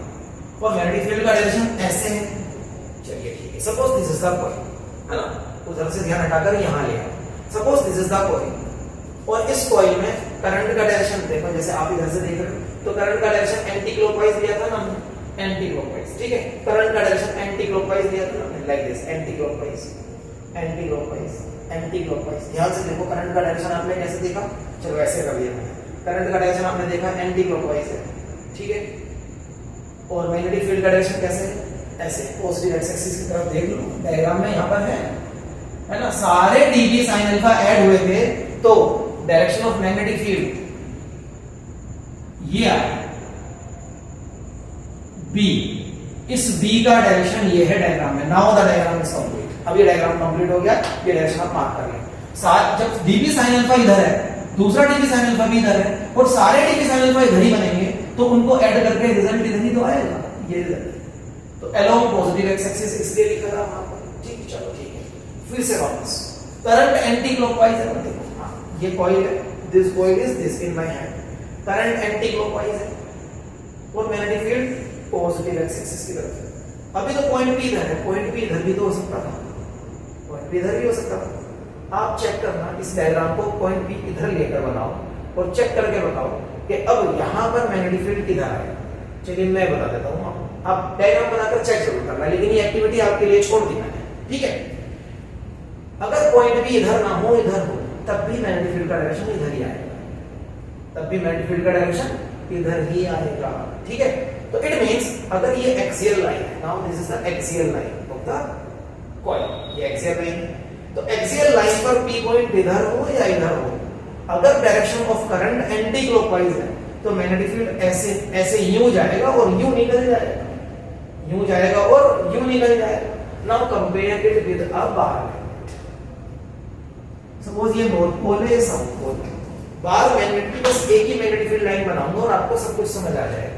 और मैग्नेटिक फील्ड का डायरेक्शन ऐसे है। चलिए ठीक है, suppose this is the coil है ना, उधर से ध्यान हटाकर यहां ले आओ, suppose this is the coil, और इस कॉइल में करंट का डायरेक्शन देखो, जैसे आप इधर से देख रहे हो तो करंट का डायरेक्शन एंटी क्लॉकवाइज लिया था ना हमने, एंटी क्लॉकवाइज, ठीक है, करंट का डायरेक्शन एंटी क्लॉकवाइज लिया था ना, like this, anti clockwise, anti clockwise, anti clockwise. ध्यान से देखो करंट का डायरेक्शन आपने कैसे देखा, चलो ऐसे कर दिया मैंने, करंट का डायरेक्शन आपने देखा एंटी क्लॉकवाइज है, ठीक है, और मैग्नेटिक फील्ड का डायरेक्शन कैसे है, ऐसे पॉजिटिव एक्स एक्सिस की तरफ देख लो, डायग्राम में यहां पर है ना, सारे dB sin अल्फा ऐड हुए थे तो डायरेक्शन ऑफ मैग्नेटिक फील्ड ये आया B, इस B का डायरेक्शन ये है डायग्राम में। Now the diagram is complete, अब ये डायग्राम कंप्लीट हो गया, ये डायरेक्शन आप मार्क कर लें। साथ जब dB sin अल्फा इधर है, दूसरा dB sin अल्फा भी इधर है, और सारे dB sin अल्फा इधर ही बनेंगे, तो उनको ऐड करके रिजल्ट इधर ही तो आएगा, ये रिजल्ट। तो अलोंग पॉजिटिव एक्स एक्सिस इसलिए लिखा था वहां पर, ठीक, चलो ठीक है, फिर से वापस करंट एंटी क्लॉकवाइज है, देखो हां ये कॉइल है, this coil is this in my hand, current anti clockwise है, और magnetic field positive x axis की तरफ है। अभी तो पॉइंट P इधर है, पॉइंट P इधर भी तो हो सकता था, पॉइंट P इधर भी हो सकता था। आप चेक करना इस डायग्राम को, पॉइंट P इधर लेकर बनाओ और चेक करके बताओ कि अब यहां पर मैग्नेटिक फील्ड किधर आएगा। चलिए मैं बता देता हूं, आप डायग्राम बनाकर चेक जरूर करना, लेकिन ये एक्टिविटी आपके लिए छोड़ दी मैंने, ठीक है। अगर पॉइंट P इधर ना हो, इधर हो, तब भी मैग्नेटिक फील्ड का डायरेक्शन इधर ही आएगा, तब भी मैग्नेटिक फील्ड का डायरेक्शन इधर ही आएगा, ठीक है। तो इट मींस अगर ये एक्सियल लाइन है, now this is the axial line of the coil, ये एक्सियल लाइन है, तो एक्सियल लाइन पर P पॉइंट इधर हो या इधर हो, अगर direction of current anti clockwise है तो मैग्नेटिक फील्ड ऐसे ऐसे यूं जाएगा और यूं निकल जाएगा, यूं जाएगा और यूं निकल जाएगा। Now compare it with a bar, suppose ये नॉर्थ पोल है, ये साउथ पोल है, बार मैग्नेट की बस एक ही मैग्नेटिक फील्ड लाइन बनाऊंगा और आपको सब कुछ समझ आ जाएगा।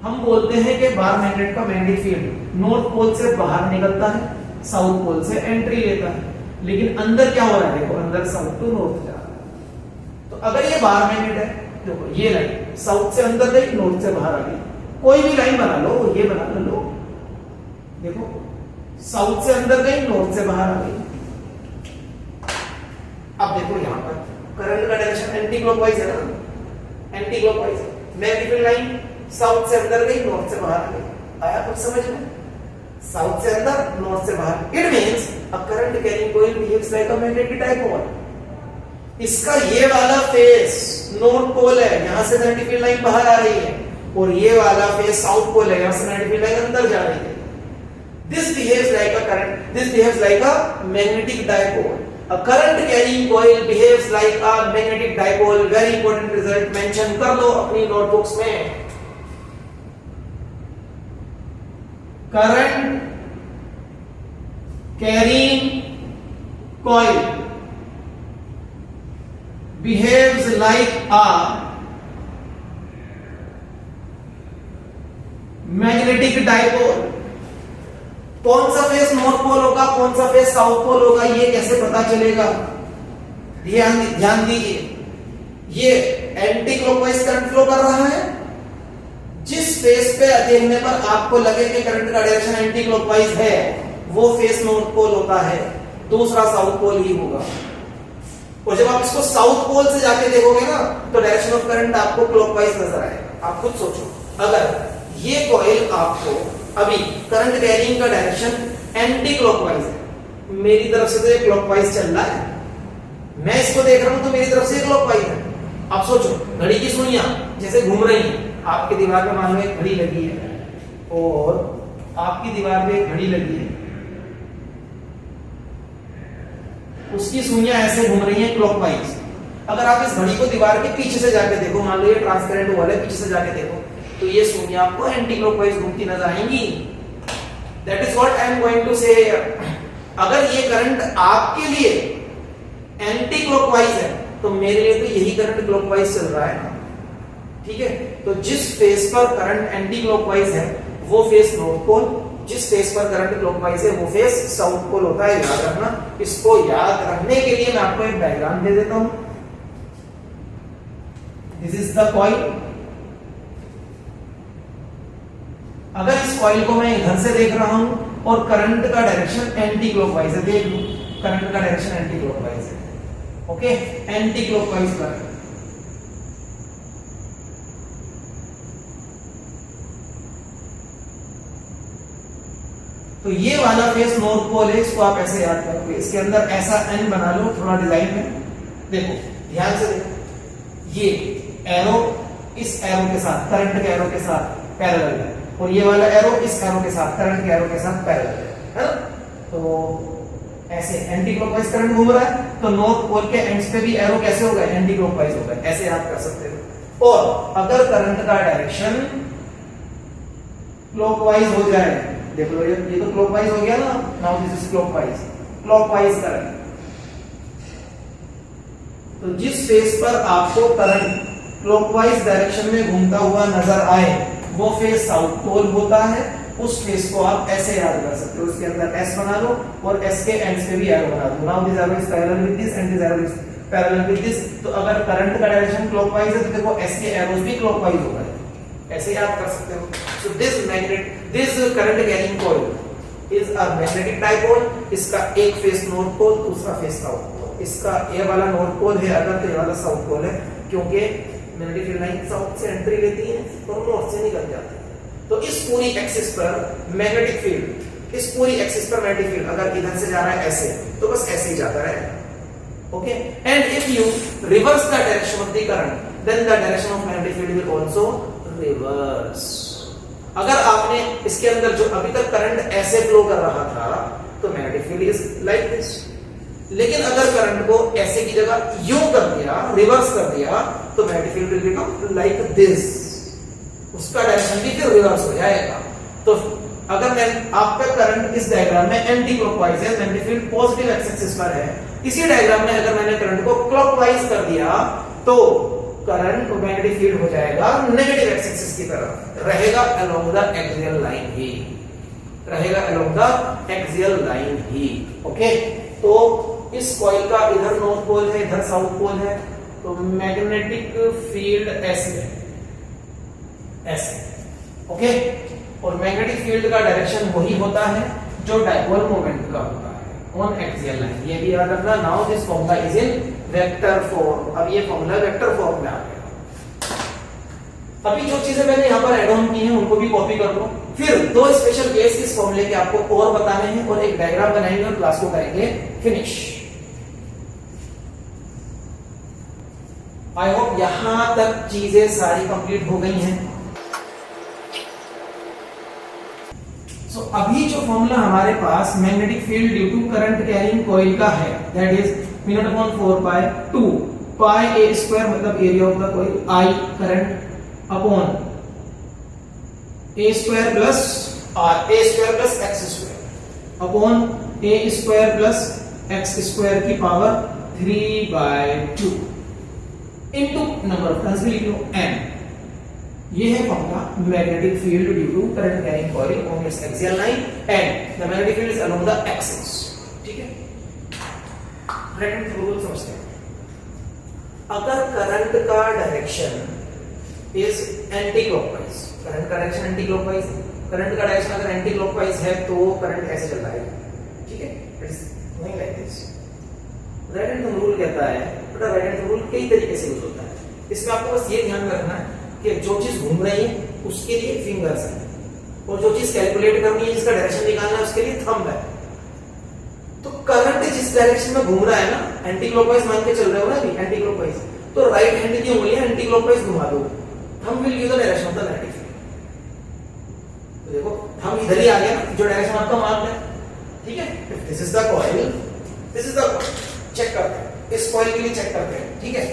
हम बोलते हैं कि बार मैग्नेट का मैग्नेटिक फील्ड नॉर्थ पोल से बाहर निकलता है साउथ पोल से एंट्री लेता है, लेकिन अंदर क्या हो रहा है, देखो अंदर साउथ टू नॉर्थ जा रहा है। तो अगर ये बार मैग्नेट है, देखो ये लाइन साउथ से अंदर गई, नॉर्थ से बाहर आ गई, कोई भी लाइन बना लो, ये बना लो, देखो साउथ से अंदर गई, नॉर्थ से बाहर आ गई। अब देखो यहां पर करंट का डायरेक्शन एंटी क्लॉकवाइज है ना, anti clockwise. Magnetic line south से अंदर गई, नॉर्थ से बाहर आ गई। आया कुछ समझ में? साउथ से अंदर, नॉर्थ से बाहर। It means a current carrying coil behaves like a magnetic dipole. इसका ये वाला फेस नॉर्थ पोल है, यहां से मैग्नेटिक फील्ड लाइन बाहर आ रही है, और ये वाला फेस साउथ पोल है, यहां से मैग्नेटिक फील्ड लाइन अंदर जा रही है। This behaves like a current, this behaves like a magnetic dipole. A current carrying coil behaves like a magnetic dipole. Very important result mention कर लो अपनी नोटबुक्स में। Current carrying coil behaves like a magnetic dipole. कौन सा face north pole होगा, कौन सा face south pole होगा, ये कैसे पता चलेगा? ध्यान दीजिए, ये एंटी क्लॉकवाइज करंट फ्लो कर रहा है। जिस फेस पे देखने पर आपको लगे कि करंट का डायरेक्शन एंटी क्लॉकवाइज है, वो फेस नॉर्थ पोल होता है, दूसरा साउथ पोल ही होगा। और जब आप इसको साउथ पोल से जाके देखोगे ना, तो डायरेक्शन ऑफ करंट आपको क्लॉकवाइज नजर आएगा। आप खुद सोचो, अगर ये कॉइल आपको अभी करंट कैरिंग का डायरेक्शन एंटी क्लॉकवाइज है, मेरी तरफ से तो ये क्लॉकवाइज चल रहा है, मैं इसको देख रहा हूं तो मेरी तरफ से क्लॉकवाइज है। आप सोचो, घड़ी की सुइयां जैसे घूम रही हैं, आपकी दीवार पे मान लो एक घड़ी लगी है, और आपकी दीवार पे एक घड़ी लगी है, उसकी सुइयां ऐसे घूम रही हैं क्लॉकवाइज। अगर आप इस घड़ी को दीवार के पीछे से जाके देखो, मान लो ये ट्रांसपेरेंट वॉल है, पीछे से जाके देखो, तो ये सुइयां आपको एंटी क्लॉकवाइज घूमती नजर आएंगी। That is what I am going to say. अगर ये करंट आपके लिए एंटी क्लॉकवाइज है, तो मेरे लिए तो यही करंट क्लॉकवाइज चल रहा है ना, ठीक है? तो जिस फेस पर करंट एंटी क्लॉकवाइज है, वो फेस नॉर्थ पोल, जिस फेस पर करंट क्लॉकवाइज है, वो फेस साउथ पोल होता है। याद रखना। इसको याद रखने के लिए मैं आपको एक डायग्राम दे देता हूं। This is the coil. अगर इस कॉइल को मैं इधर से देख रहा हूं और करंट का डायरेक्शन एंटी क्लॉकवाइज है, देख लो करंट का डायरेक्शन एंटी क्लॉकवाइज है, ओके, एंटी क्लॉकवाइज करंट। तो ये वाला फेस नॉर्थ पोल है, इसको आप ऐसे याद करोगे। इसके अंदर ऐसा एन बना लो थोड़ा डिजाइन में, देखो ध्यान से देखो, ये एरो इस एरो के साथ, करंट के एरो के साथ पैरेलल है, और ये वाला एरो इस एरो के साथ, करंट के एरो के साथ पैरेलल है ना? तो ऐसे एंटी क्लॉकवाइज करंट घूम रहा है, तो नॉर्थ पोल के एंड्स पे भी एरो कैसे होगा, एंटी क्लॉकवाइज होगा। ऐसे आप कर सकते हो। और अगर करंट का डायरेक्शन क्लॉकवाइज हो जाए, देख लो ये तो क्लॉकवाइज हो गया ना, now this is clockwise, clockwise current. तो जिस फेस पर आपको करंट क्लॉकवाइज डायरेक्शन में घूमता हुआ नजर आए, वो फेस साउथ पोल होता है। उस फेस को आप ऐसे याद कर सकते हो, उसके अंदर एस बना लो और एस के एंड्स पे भी एरो बना दो। Now this arrow is parallel with this and this arrow is parallel with this. तो अगर करंट का डायरेक्शन क्लॉकवाइज है, तो देखो एस के एरोस भी क्लॉकवाइज होगा, ऐसे याद कर सकते हो। So this current carrying coil is a magnetic dipole. इसका एक फेस नॉर्थ पोल, दूसरा फेस साउथ पोल। इसका ये वाला नॉर्थ पोल है अगर, तो ये वाला साउथ पोल है, क्योंकि मैग्नेटिक फील्ड लाइन साउथ से एंट्री लेती है और नॉर्थ से निकल जाती है। तो इस पूरी एक्सिस पर मैग्नेटिक फील्ड, इस पूरी एक्सिस पर मैग्नेटिक फील्ड अगर इधर से जा रहा है ऐसे, तो बस ऐसे ही जाता रहेगा, okay. And if you reverse the direction of the current, then the direction of magnetic field will also reverse. अगर आपने इसके अंदर जो अभी तक करंट ऐसे फ्लो कर रहा था, तो magnetic field is like this. लेकिन अगर करंट को ऐसे की जगह यूं कर दिया, रिवर्स कर दिया, तो magnetic field will become like this. उसका डायरेक्शन भी फिर रिवर्स हो जाएगा। तो अगर मैं आपका करंट इस डायग्राम में एंटी क्लॉकवाइज है, magnetic field positive x axis पर है। इसी डायग्राम में अगर मैंने करंट को क्लॉकवाइज कर दिया, तो करंट मैग्नेटिक फील्ड हो जाएगा नेगेटिव एक्स एक्सिस की तरफ, रहेगा अलोंग द एक्सियल लाइन ही, रहेगा along the axial line he. Okay, तो इस कॉइल का इधर नॉर्थ पोल है, इधर साउथ पोल है, तो मैग्नेटिक फील्ड ऐसे है, ऐसे। ओके, और मैग्नेटिक फील्ड का डायरेक्शन वही होता है जो डाइपोल मोमेंट का होता है ऑन एक्सियल लाइन। ये भी याद रखना। Now this formula is in vector form. अब ये फॉर्मूला वेक्टर फॉर्म में आ गया। अभी जो चीजें मैंने यहाँ पर एड ऑन की हैं उनको भी कॉपी कर लो। फिर दो स्पेशल केस इस फॉर्मूले के आपको और बताने हैं और एक डायग्राम बनाएंगे और क्लास को करेंगे फिनिश। आई होप यहां तक चीजें सारी कंप्लीट हो गई हैं। सो अभी जो फॉर्मूला हमारे पास magnetic field due to current carrying coil का है, that is μ0/4 pi a square, मतलब area of the coil, I current upon a square plus r, a square plus x square upon a square plus x square की power 3/2 into number of turns भी लिख लो n। ये है formula magnetic field due to current carrying coil on its axial line and the magnetic field is along the axis. ठीक है, current rule समझते हैं। अगर करंट का direction is anti clockwise, current का डायरेक्शन एंटी क्लॉकवाइज, करंट का direction अगर anti clockwise है तो करंट ऐसे चल रहा है। ठीक है, it is going like this. Right hand thumb rule कहता है, but right hand thumb rule कई तरीके से यूज होता है। इसमें आपको बस ये ध्यान में रखना है कि जो चीज घूम रही है उसके लिए फिंगर्स है, और जो चीज कैलकुलेट करनी है, जिसका डायरेक्शन निकालना है, उसके लिए थंब है। तो करंट जिस डायरेक्शन में घूम रहा है ना, एंटी क्लॉकवाइज मान के चल रहे हो ना अभी, एंटी क्लॉकवाइज, तो राइट हैंड की उंगलियां एंटी क्लॉकवाइज घुमा दो, thumb will give the direction of the magnetic field. तो देखो थंब इधर ही आ गया ना, जो डायरेक्शन आपका मार्क है। ठीक है, this is the coil, this is the coil. Check करते हैं, इस कॉइल के लिए चेक करते हैं। ठीक है,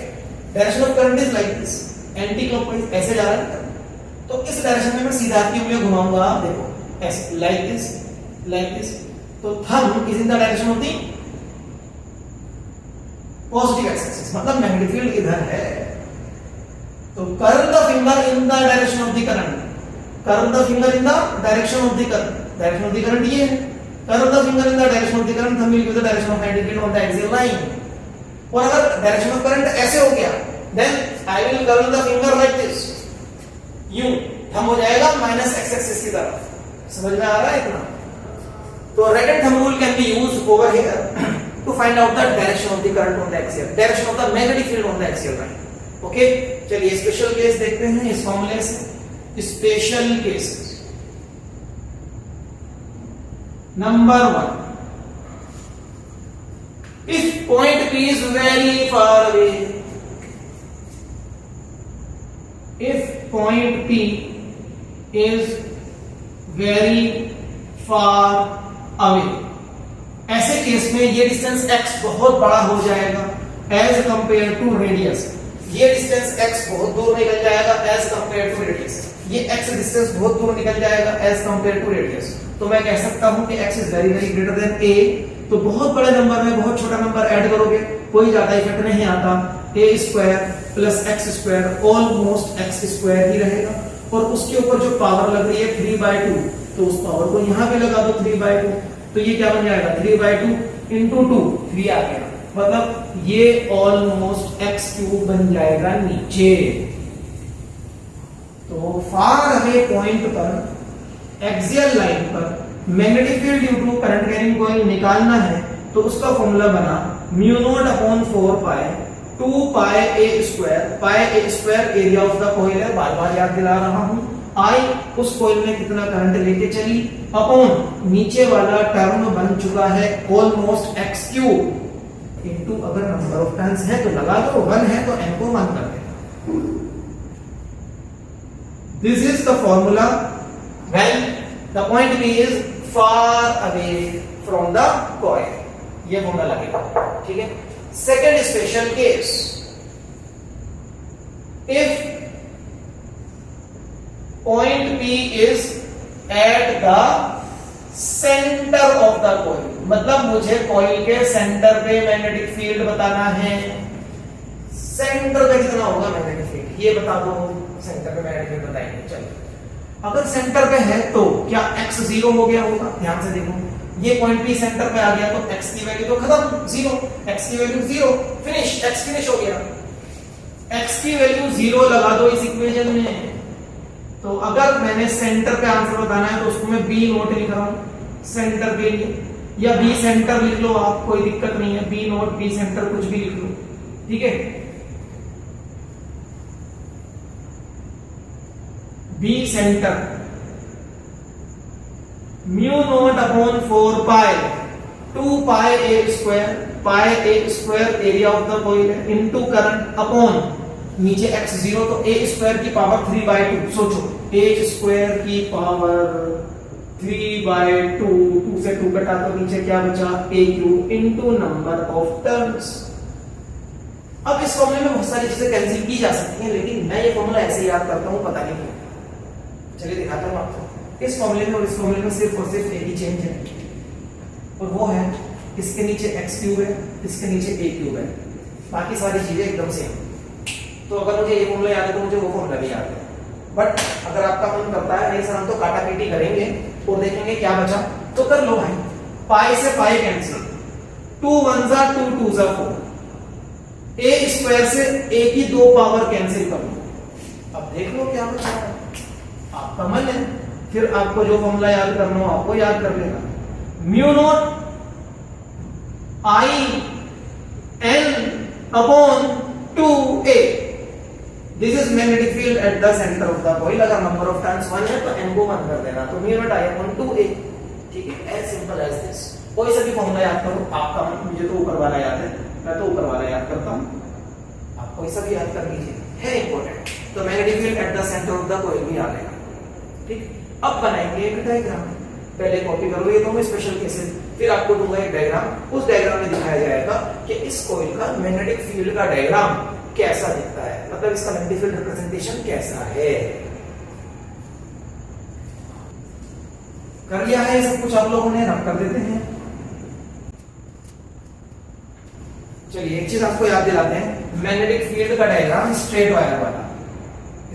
direction of current is like this, anti clockwise ऐसे जा रहा है, तो इस डायरेक्शन में मैं सीधा हाथ की उंगलियां घुमाऊंगा, आप देखो ऐसे, लाइक दिस, लाइक दिस। तो thumb is in the direction of the positive axis, मतलब मैग्नेटिक फील्ड इधर है। तो curl the finger in the direction of the current, curl the finger in the direction of the current, direction of the current ये है, curl the finger in the direction of the current, thumb will give the direction of magnetic field on the axial line. और अगर direction of current ऐसे हो गया, then I will curl the finger like this, यूं, thumb हो जाएगा minus x axis की तरफ। समझ में आ रहा है इतना? तो right hand thumb rule can be used over here to find out the direction of the current on the axial, direction of the magnetic field on the axial line. Okay, चलिए special case देखते हैं इस फॉर्मूले से। Special cases number 1, if point P is very far away, if point P is very far away, ऐसे case में ये distance x बहुत बड़ा हो जाएगा एज कंपेयर टू रेडियस। ये डिस्टेंस x बहुत दूर निकल जाएगा एज कंपेयर टू रेडियस। ये x डिस्टेंस बहुत दूर निकल जाएगा एज कंपेयर टू रेडियस। तो मैं कह सकता हूं कि x is very very greater than a। तो बहुत बड़े नंबर में बहुत छोटा नंबर ऐड करोगे कोई ज्यादा इफेक्ट नहीं आता। a square plus x square almost x square ही रहेगा, और उसके ऊपर जो पावर लग रही है 3/2, तो उस पावर को यहां पे लगा दो 3/2। तो ये क्या बन जाएगा 3/2 इंटू 2, 3 आ गया, मतलब ये ऑलमोस्ट x³ बन जाएगा नीचे। तो फार अवे पॉइंट पर एक्सियल लाइन पर magnetic field due to current carrying coil निकालना है, तो उसका फॉर्मूला बना μ0/4 pi 2 pi a square, pi a square area of the coil है, बार बार याद दिला रहा हूं। I उस कॉइल में कितना करंट लेके चली, अपॉन नीचे वाला टर्म बन चुका है ऑलमोस्ट x³ इनटू, अगर नंबर ऑफ टर्न्स है तो लगा दो, 1 है तो n को 1 कर देना। This is the formula when the point P is far away from the coil. ये फॉर्मूला लगेगा। ठीक है, second special case, if point P is at the center of the coil, मतलब मुझे कॉइल के सेंटर पे मैग्नेटिक फील्ड बताना है। सेंटर पे कितना होगा मैग्नेटिक फील्ड, ये बता दो। सेंटर पे मैग्नेटिक फील्ड बताएंगे। चलो अगर सेंटर पे है तो क्या x 0 हो गया होगा? ध्यान से देखो, ये पॉइंट भी सेंटर पे आ गया तो x की वैल्यू तो खत्म, 0, x की वैल्यू 0, फिनिश, x फिनिश हो गया। x की वैल्यू 0 लगा दो इस इक्वेशन में। तो अगर मैंने सेंटर पे आंसर बताना है तो उसको मैं b नोट लिख रहा हूं सेंटर के लिए, या b सेंटर लिख लो आप, कोई दिक्कत नहीं है, b नोट b सेंटर कुछ भी लिख लो, ठीक है। b centre mu naught upon 4 pi 2 pi a square area of the coil है इनटू करंट अपॉन नीचे x 0 तो a स्क्वायर की पावर 3/2। सोचो a स्क्वायर की पावर 3/2, 2 से 2 कटा तो नीचे क्या बचा a cube into number of terms. अब इस फॉर्मूले में बहुत सारी चीजें कैंसिल की जा सकती हैं, लेकिन मैं ये फॉर्मूला ऐसे याद करता हूं, पता नहीं क्यों। चलिए दिखाता हूं आपको। इस फॉर्मूले में और इस फॉर्मूले में सिर्फ और सिर्फ एक ही चेंज है, और वो है इसके नीचे x क्यूब है, इसके नीचे a क्यूब है, बाकी सारी चीजें एकदम सेम। तो अगर मुझे ये फॉर्मूला याद है तो मुझे वो फॉर्मूला भी याद है, बट अगर आपका मन करता है नहीं सर हम तो काटापीटी करेंगे और देखेंगे क्या बचा, तो कर लो भाई। पाई से पाई कैंसिल, 2 1 जा 2 2 जा 4, a स्क्वायर से a की 2 पावर कैंसिल कर लो। अब देख लो क्या बचा है, आपका मन है, फिर आपको जो फॉर्मूला याद करना हो आपको याद कर लेना। Mu naught I N upon 2a, this is magnetic field at the centre of the coil. अगर नंबर ऑफ टर्न्स 1 है तो n को 1 कर देना, तो म्यू नॉट आई अपॉन 2a, ठीक है, एज सिंपल एज दिस। कोई सा भी फॉर्मूला याद करो, आपका मन, मुझे तो ऊपर वाला याद है, मैं तो ऊपर वाला याद करता हूं, आप कोई सा भी याद कर लीजिए, है इंपॉर्टेंट। तो magnetic field at the centre of the coil भी आ गया, ठीक। अब बनाएंगे एक डायग्राम, पहले कॉपी करो ये दोनों स्पेशल केसेस, फिर आपको दूंगा एक डायग्राम, उस डायग्राम में दिखाया जाएगा कि इस कॉइल का मैग्नेटिक फील्ड का डायग्राम कैसा दिखता है, मतलब इसका मैग्नेटिक फील्ड रिप्रेजेंटेशन कैसा है। कर लिया है सब कुछ आप लोगों ने, रब कर देते हैं। चलिए एक चीज आपको याद दिलाते हैं, मैग्नेटिक फील्ड का डायग्राम स्ट्रेट वायर वाला,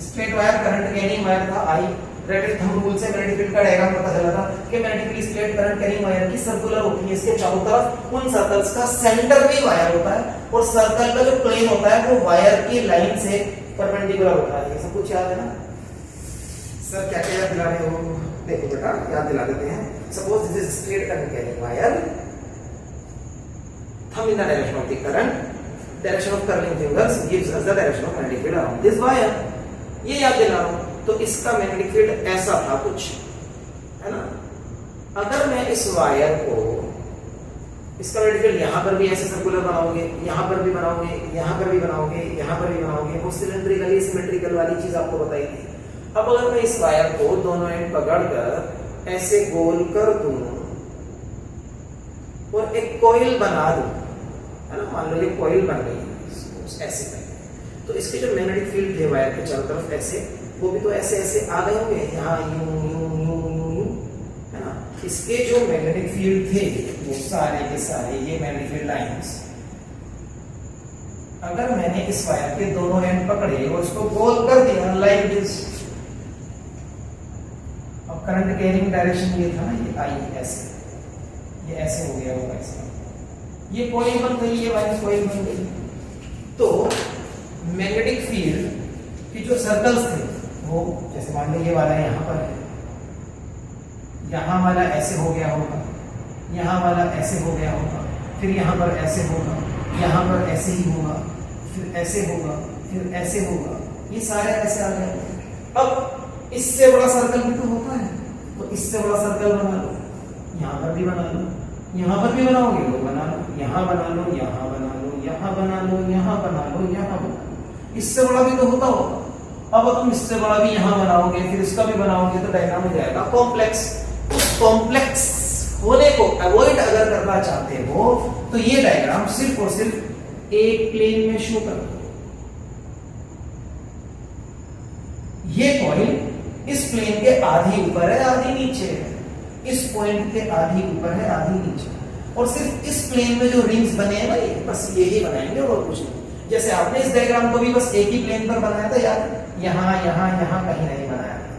straight wire current carrying wire था आई, रेटेड थंब रूल से मैग्नेटिक फील्ड का डायग्राम पता चला था कि magnetic field straight current carrying wire की सर्कुलर होती है, इसके चारों तरफ उन सर्कल्स का सेंटर भी वायर होता है, और सर्कल का जो प्लेन होता है वो वायर की लाइन से परपेंडिकुलर होता है। ये सब कुछ याद है ना सर? क्या क्या याद दिला रहे हो? देखो बेटा याद दिला देते हैं। Suppose this is straight current carrying wire, thumb in the direction of the current, direction of curling fingers gives us the direction of magnetic field around this wire। ये याद दिला रहा हूं। तो इसका मैग्नेटिक फील्ड ऐसा था कुछ, है ना। अगर मैं इस वायर को, इसका मैग्नेटिक फील्ड यहां पर भी ऐसे सर्कुलर बनाओगे, यहां पर भी बनाओगे, यहां पर भी बनाओगे, यहां पर भी बनाओगे, वो सिलेंड्रिकली सिमेट्रिकल वाली चीज आपको बताई थी। अब अगर मैं इस वायर को दोनों एंड पकड़कर ऐसे गोल कर दूं और एक कॉइल बना दूं, है ना, मान लो ये कॉइल बन गई ऐसे करके, तो इसके जो मैग्नेटिक फील्ड थे वायर के चारों तरफ ऐसे, वो भी तो ऐसे ऐसे आ गए होंगे, यहाँ यूं यूं यूं यूं यूं, है ना। इसके जो मैग्नेटिक फील्ड थे वो सारे के सारे ये मैग्नेटिक फील्ड लाइंस, अगर मैंने इस वायर के दोनों एंड पकड़े और इसको गोल कर दिया लाइक दिस, अब करंट कैरिंग डायरेक्शन ये था ना, ये आई ऐसे, ये ऐसे हो गया होगा इसका, ये कॉइल बन गई, ये वायर कॉइल बन गई। तो मैग्नेटिक फील्ड की जो सर्कल्स थे वो, जैसे मान लो ये वाला यहाँ पर है, यहाँ वाला ऐसे हो गया होगा, यहाँ वाला ऐसे हो गया होगा, फिर यहाँ पर ऐसे होगा, यहाँ पर ऐसे ही होगा, फिर ऐसे होगा, फिर ऐसे होगा, ये सारे ऐसे आ गए। अब इससे बड़ा सर्कल भी तो होता है, तो इससे बड़ा सर्कल बना लो, यहाँ पर भी बना लो, यहाँ पर भी बनाओगे तो बना लो, यहाँ बना लो, यहाँ बना लो, यहाँ बना लो, यहाँ बना लो, यहाँ बना लो, इससे बड़ा भी तो होता होगा। अब तुम इससे बड़ा भी यहाँ बनाओगे, फिर इसका भी बनाओगे, तो डायग्राम हो जाएगा कॉम्प्लेक्स। उस कॉम्प्लेक्स होने को अवॉइड अगर करना चाहते हो तो ये डायग्राम सिर्फ और सिर्फ एक प्लेन में शो कर दो। ये पॉइंट इस प्लेन के आधी ऊपर है, आधी नीचे है, इस पॉइंट के आधी ऊपर है, आधी नीचे, और सिर्फ इस प्लेन में जो रिंग्स बने हैं ना, ये बस यही बनाएंगे और कुछ नहीं। जैसे आपने इस डायग्राम को भी बस एक ही प्लेन पर बनाया था यार, यहाँ यहाँ यहाँ कहीं नहीं बनाया था,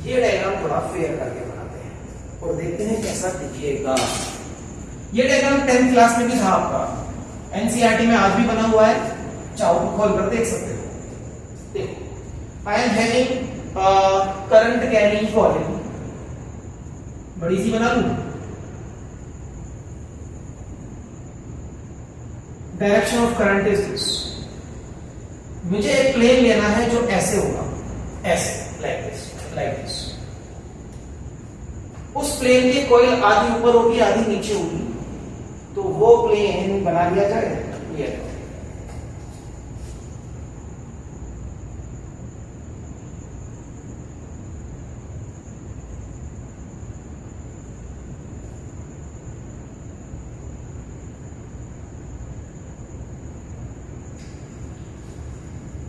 ये डायग्राम थोड़ा फेयर करके बनाते हैं और देखते हैं कैसा दिखेगा। ये डायग्राम 10th क्लास में भी था आपका, एनसीईआरटी में आज भी बना हुआ है, चाहो खोल कर देख सकते हो। देखो, आई am having current carrying coil, बड़ी सी बना लूं, direction of current is this. मुझे एक प्लेन लेना है जो ऐसे होगा, ऐसे, लाइक दिस। उस प्लेन की कॉइल आधी ऊपर होगी आधी नीचे होगी, तो वो प्लेन बना दिया जाए। ये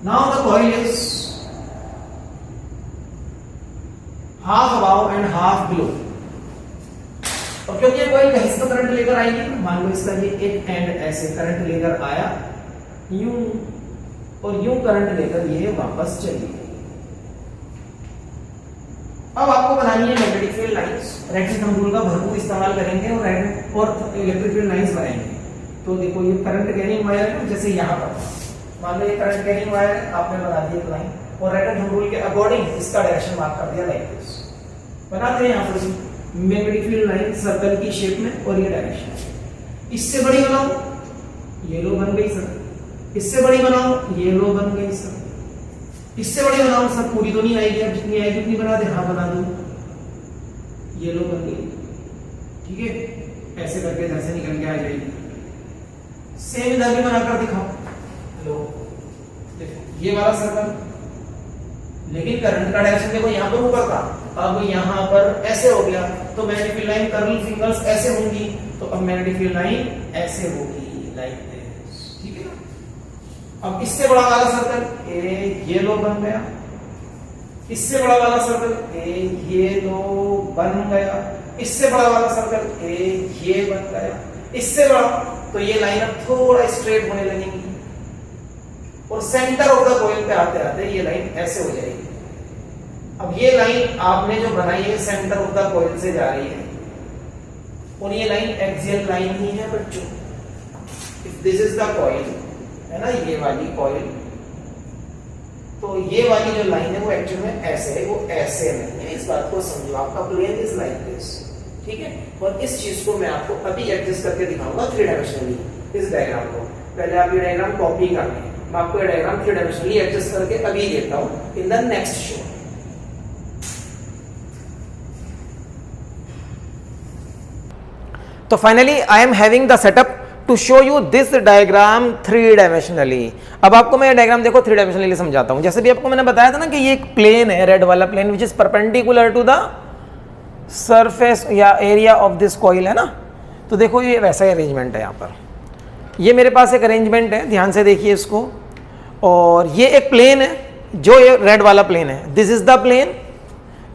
now the coil is half above and half below, और क्योंकि ये कॉइल कहीं से तो करंट लेकर आएगी, मान लो इसका ये एक एंड ऐसे करंट लेकर आया यूं, और यूं करंट लेकर ये वापस चली गई। अब आपको बनानी है magnetic field lines. Red thumb rule का भरपूर इस्तेमाल करेंगे और इलेक्ट्रिक फील्ड लाइंस बनाएंगे। तो देखो ये करंट कैरिंग वायर है, जैसे यहाँ पर मान लो ये करंट कैरिंग वायर है, आपने बना दी एक लाइन और रेड थंब रूल के अकॉर्डिंग इसका डायरेक्शन मार्क कर दिया लाइक दिस। बनाते हैं यहाँ पर मैग्नेटिक फील्ड लाइन सर्कल की शेप में, और ये डायरेक्शन। इससे बड़ी बनाओ, ये लो बन गई सर। इससे बड़ी बनाओ, ये लो बन गई सर। इससे बड़ी बनाओ सर, पूरी तो नहीं आएगी, अब जितनी आएगी उतनी बना दे। हाँ बना दो, ये लो बन गई, ठीक है। ऐसे करके जैसे निकल के आ जाएगी। सेम इधर भी बनाकर दिखाओ, लो देखो ये वाला सर्कल, लेकिन करंट का डायरेक्शन देखो यहाँ पर ऊपर था, अब यहाँ पर ऐसे हो गया, तो magnetic field line curling fingers ऐसे होंगी, तो अब मैग्नेटिक फील्ड लाइन ऐसे होगी लाइक दिस, ठीक है ना। अब इससे बड़ा वाला सर्कल ए ये लो बन गया, इससे बड़ा वाला सर्कल ए ये लो बन गया, इससे बड़ा वाला सर्कल ए ये बन गया, इससे बड़ा, तो ये लाइन अब थोड़ा स्ट्रेट होने लगेगी और सेंटर ऑफ द कॉइल पे आते आते ये लाइन ऐसे हो जाएगी। अब ये लाइन आपने जो बनाई है सेंटर ऑफ द कॉइल से जा रही है, और ये लाइन एक्सियल लाइन ही है बच्चों। If this is the coil, है ना, ये वाली कॉइल, तो ये वाली जो लाइन है वो एक्चुअल में ऐसे है, वो ऐसे नहीं है। इस बात को समझो, आपका प्लेन इज लाइक दिस, ठीक है। और इस चीज को मैं आपको अभी एडजस्ट करके दिखाऊंगा 3 डायमेंशनली, इस डायग्राम को। पहले आप ये डायग्राम कॉपी कर लें, मैं आपको ये डायग्राम 3 डायमेंशनली एडजस्ट करके अभी देता हूं इन द नेक्स्ट शो। तो finally I am having the setup to show you this diagram 3 dimensionally. अब आपको मैं डायग्राम देखो 3 डायमेंशनली समझाता हूं। जैसे भी आपको मैंने बताया था ना कि ये एक प्लेन है, रेड वाला plane, which is perpendicular to the surface या एरिया ऑफ दिस कॉइल, है ना। तो देखो ये वैसा ही अरेंजमेंट है यहाँ पर। ये मेरे पास एक अरेंजमेंट है, ध्यान से देखिए इसको। और ये एक प्लेन है, जो ये रेड वाला प्लेन है, दिस इज द प्लेन।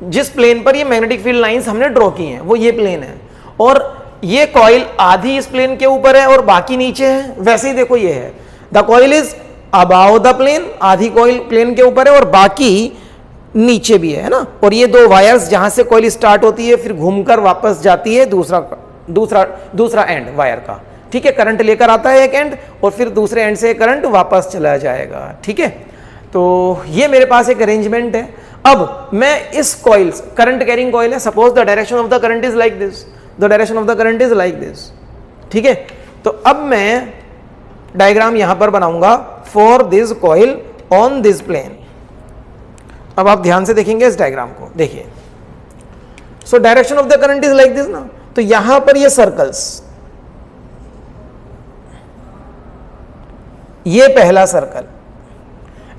जिस प्लेन पर ये मैग्नेटिक फील्ड लाइंस हमने ड्रॉ की हैं वो ये प्लेन है, और ये कॉइल आधी इस प्लेन के ऊपर है और बाकी नीचे है। वैसे ही देखो ये है, the coil is above the plane, आधी कॉइल प्लेन के ऊपर है और बाकी नीचे भी है ना। और ये 2 वायर्स जहां से कॉइल स्टार्ट होती है फिर घूमकर वापस जाती है दूसरा एंड वायर का, ठीक है। करंट लेकर आता है एक एंड और फिर दूसरे एंड से करंट वापस चला जाएगा, ठीक है। तो ये मेरे पास एक अरेंजमेंट है। अब मैं इस कॉइल, करंट कैरिंग कॉइल है, suppose the direction of the current is like this, the direction of the current is like this, ठीक है। तो अब मैं डायग्राम यहां पर बनाऊंगा for this coil on this plane. अब आप ध्यान से देखेंगे इस डायग्राम को, देखिए। So direction of the current is like this ना, तो यहां पर ये सर्कल्स, ये पहला circle,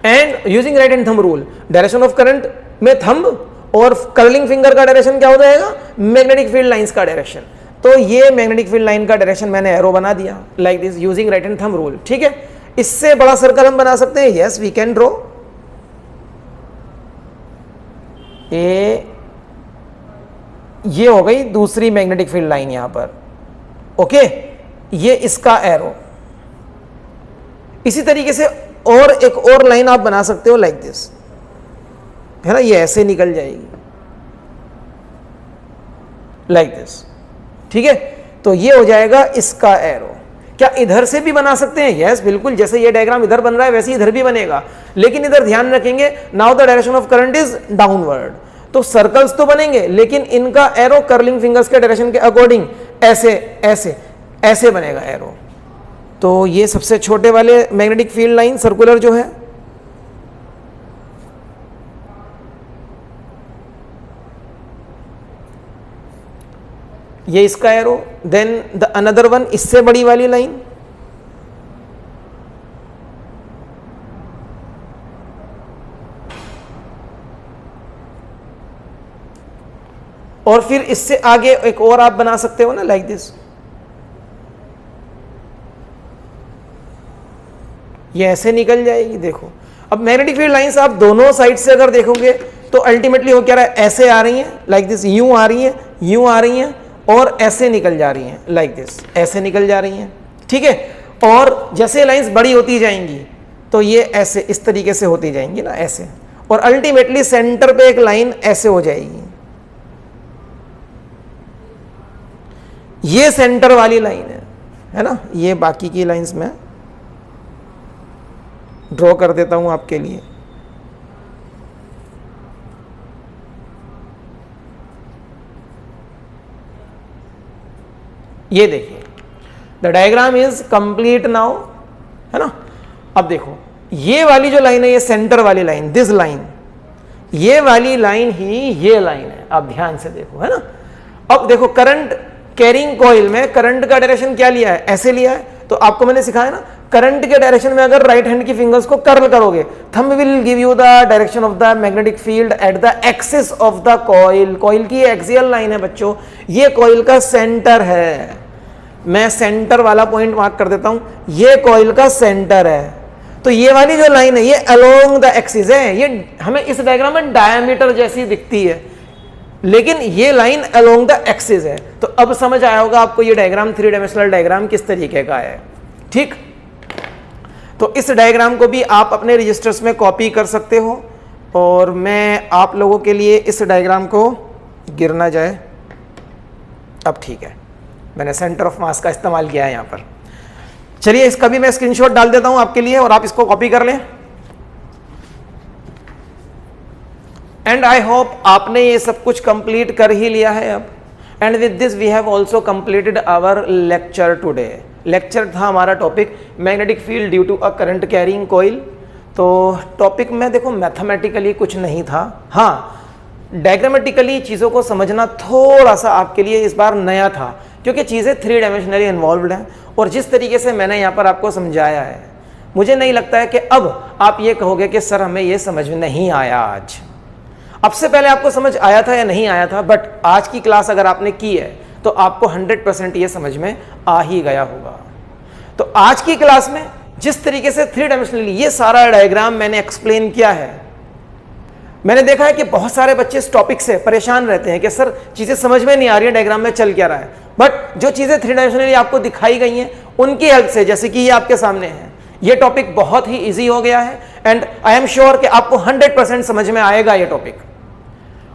and using right hand thumb rule, direction of current में थंब और कर्लिंग फिंगर का डायरेक्शन क्या हो जाएगा, मैग्नेटिक फील्ड लाइंस का डायरेक्शन। तो ये मैग्नेटिक फील्ड लाइन का डायरेक्शन मैंने एरो बना दिया like this using right hand thumb rule, ठीक है। इससे बड़ा सर्कल हम बना सकते हैं, यस वी कैन ड्रॉ। ये हो गई दूसरी मैग्नेटिक फील्ड लाइन यहां पर, ओके। ये इसका एरो, इसी तरीके से और एक और लाइन आप बना सकते हो लाइक दिस, है ना। ये ऐसे निकल जाएगी, लाइक दिस, ठीक है। तो ये हो जाएगा इसका एरो। क्या इधर से भी बना सकते हैं? यस बिल्कुल, जैसे ये डायग्राम इधर बन रहा है वैसे इधर भी बनेगा, लेकिन इधर ध्यान रखेंगे now the direction of current is downward. तो सर्कल्स तो बनेंगे लेकिन इनका एरो कर्लिंग फिंगर्स के डायरेक्शन के अकॉर्डिंग ऐसे ऐसे ऐसे बनेगा एरो। तो ये सबसे छोटे वाले मैग्नेटिक फील्ड लाइन सर्कुलर जो है, ये इसका arrow. Then the another one, इससे बड़ी वाली लाइन, और फिर इससे आगे एक और आप बना सकते हो ना, लाइक दिस। ये ऐसे निकल जाएगी, देखो। अब मैग्नेटिक फील्ड लाइंस आप दोनों साइड से अगर देखोगे तो अल्टीमेटली हो क्या रहा है, ऐसे आ रही हैं लाइक दिस, यूं आ रही हैं, यूं आ रही हैं, और ऐसे निकल जा रही हैं लाइक दिस, ऐसे निकल जा रही हैं, ठीक है। और जैसे लाइंस बड़ी होती जाएंगी तो ये ऐसे इस तरीके से होती जाएंगी ना, ऐसे, और अल्टीमेटली सेंटर पे एक लाइन ऐसे हो जाएगी। ये सेंटर वाली लाइन है ना। ये बाकी की लाइंस में ड्रॉ कर देता हूं आपके लिए। ये देखिए, the diagram is complete now, है ना। अब देखो ये वाली जो लाइन है, ये सेंटर वाली लाइन, दिस लाइन, ये वाली लाइन ही ये लाइन है। आप ध्यान से देखो, है ना। अब देखो करंट कैरिंग कॉइल में करंट का डायरेक्शन क्या लिया है, ऐसे लिया है। तो आपको मैंने सिखाया ना, करंट के डायरेक्शन में अगर राइट हैंड की फिंगर्स को कर्ल करोगे, thumb will give you the direction of the magnetic field at the axis of the coil. Coil की एक्सियल लाइन है बच्चों, ये कॉइल का सेंटर है। मैं सेंटर वाला पॉइंट मार्क कर देता हूं, ये कॉइल का सेंटर है। तो ये वाली जो लाइन है ये अलोंग द एक्सिस है। ये हमें इस डायग्राम में डायमीटर जैसी दिखती है, लेकिन ये लाइन अलोंग द एक्सिस है। तो अब समझ आया होगा आपको ये डायग्राम, थ्री डायमेंशनल डायग्राम किस तरीके का है, ठीक। तो इस डायग्राम को भी आप अपने रजिस्टर्स में कॉपी कर सकते हो, और मैं आप लोगों के लिए इस डायग्राम को, गिर ना जाए, अब ठीक है, मैंने सेंटर ऑफ मास का इस्तेमाल किया है यहां पर। चलिए इसका भी मैं स्क्रीनशॉट डाल देता हूं आपके लिए, और आप इसको कॉपी कर लें। एंड आई होप आपने ये सब कुछ कंप्लीट कर ही लिया है अब। And with this we have also completed our lecture today. Lecture था हमारा topic magnetic field due to a current carrying coil. तो टॉपिक में देखो मैथमेटिकली कुछ नहीं था, हाँ डायग्रामेटिकली चीज़ों को समझना थोड़ा सा आपके लिए इस बार नया था, क्योंकि चीज़ें थ्री डायमेंशनली इन्वॉल्व्ड हैं। और जिस तरीके से मैंने यहाँ पर आपको समझाया है, मुझे नहीं लगता है कि अब आप ये कहोगे कि सर हमें ये समझ नहीं आया आज। अब से पहले आपको समझ आया था या नहीं आया था, बट आज की क्लास अगर आपने की है तो आपको 100% ये समझ में आ ही गया होगा। तो आज की क्लास में जिस तरीके से थ्री डायमेंशनली ये सारा डायग्राम मैंने एक्सप्लेन किया है, मैंने देखा है कि बहुत सारे बच्चे इस टॉपिक से परेशान रहते हैं कि सर चीज़ें समझ में नहीं आ रही है, डायग्राम में चल क्या रहा है। बट जो चीज़ें थ्री डायमेंशनली आपको दिखाई गई हैं उनकी हेल्प से, जैसे कि ये आपके सामने है, ये टॉपिक बहुत ही ईजी हो गया है। एंड आई एम श्योर कि आपको 100% समझ में आएगा ये टॉपिक।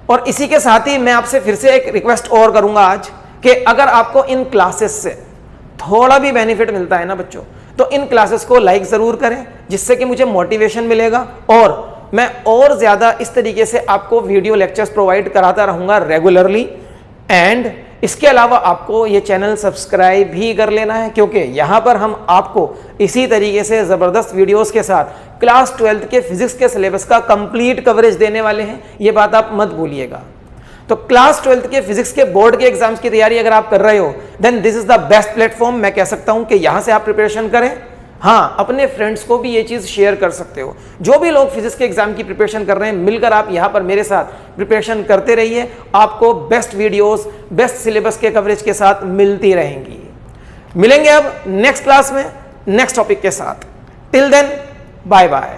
और इसी के साथ ही मैं आपसे फिर से एक रिक्वेस्ट और करूंगा आज, कि अगर आपको इन क्लासेस से थोड़ा भी बेनिफिट मिलता है ना बच्चों, तो इन क्लासेस को लाइक ज़रूर करें, जिससे कि मुझे मोटिवेशन मिलेगा और मैं और ज़्यादा इस तरीके से आपको वीडियो लेक्चर्स प्रोवाइड कराता रहूँगा रेगुलरली। एंड इसके अलावा आपको ये चैनल सब्सक्राइब भी कर लेना है, क्योंकि यहाँ पर हम आपको इसी तरीके से ज़बरदस्त वीडियोस के साथ क्लास 12th के फिजिक्स के सिलेबस का कंप्लीट कवरेज देने वाले हैं, ये बात आप मत भूलिएगा। तो क्लास 12th के फिजिक्स के बोर्ड के एग्जाम्स की तैयारी अगर आप कर रहे हो, then this is the best platform. मैं कह सकता हूं कि यहां से आप प्रिपरेशन करें। हाँ, अपने फ्रेंड्स को भी ये चीज़ शेयर कर सकते हो। जो भी लोग फिजिक्स के एग्जाम की प्रिपरेशन कर रहे हैं, मिलकर आप यहाँ पर मेरे साथ प्रिपरेशन करते रहिए। आपको बेस्ट वीडियोस, बेस्ट सिलेबस के कवरेज के साथ मिलती रहेंगी। मिलेंगे अब नेक्स्ट क्लास में नेक्स्ट टॉपिक के साथ। Till then bye bye.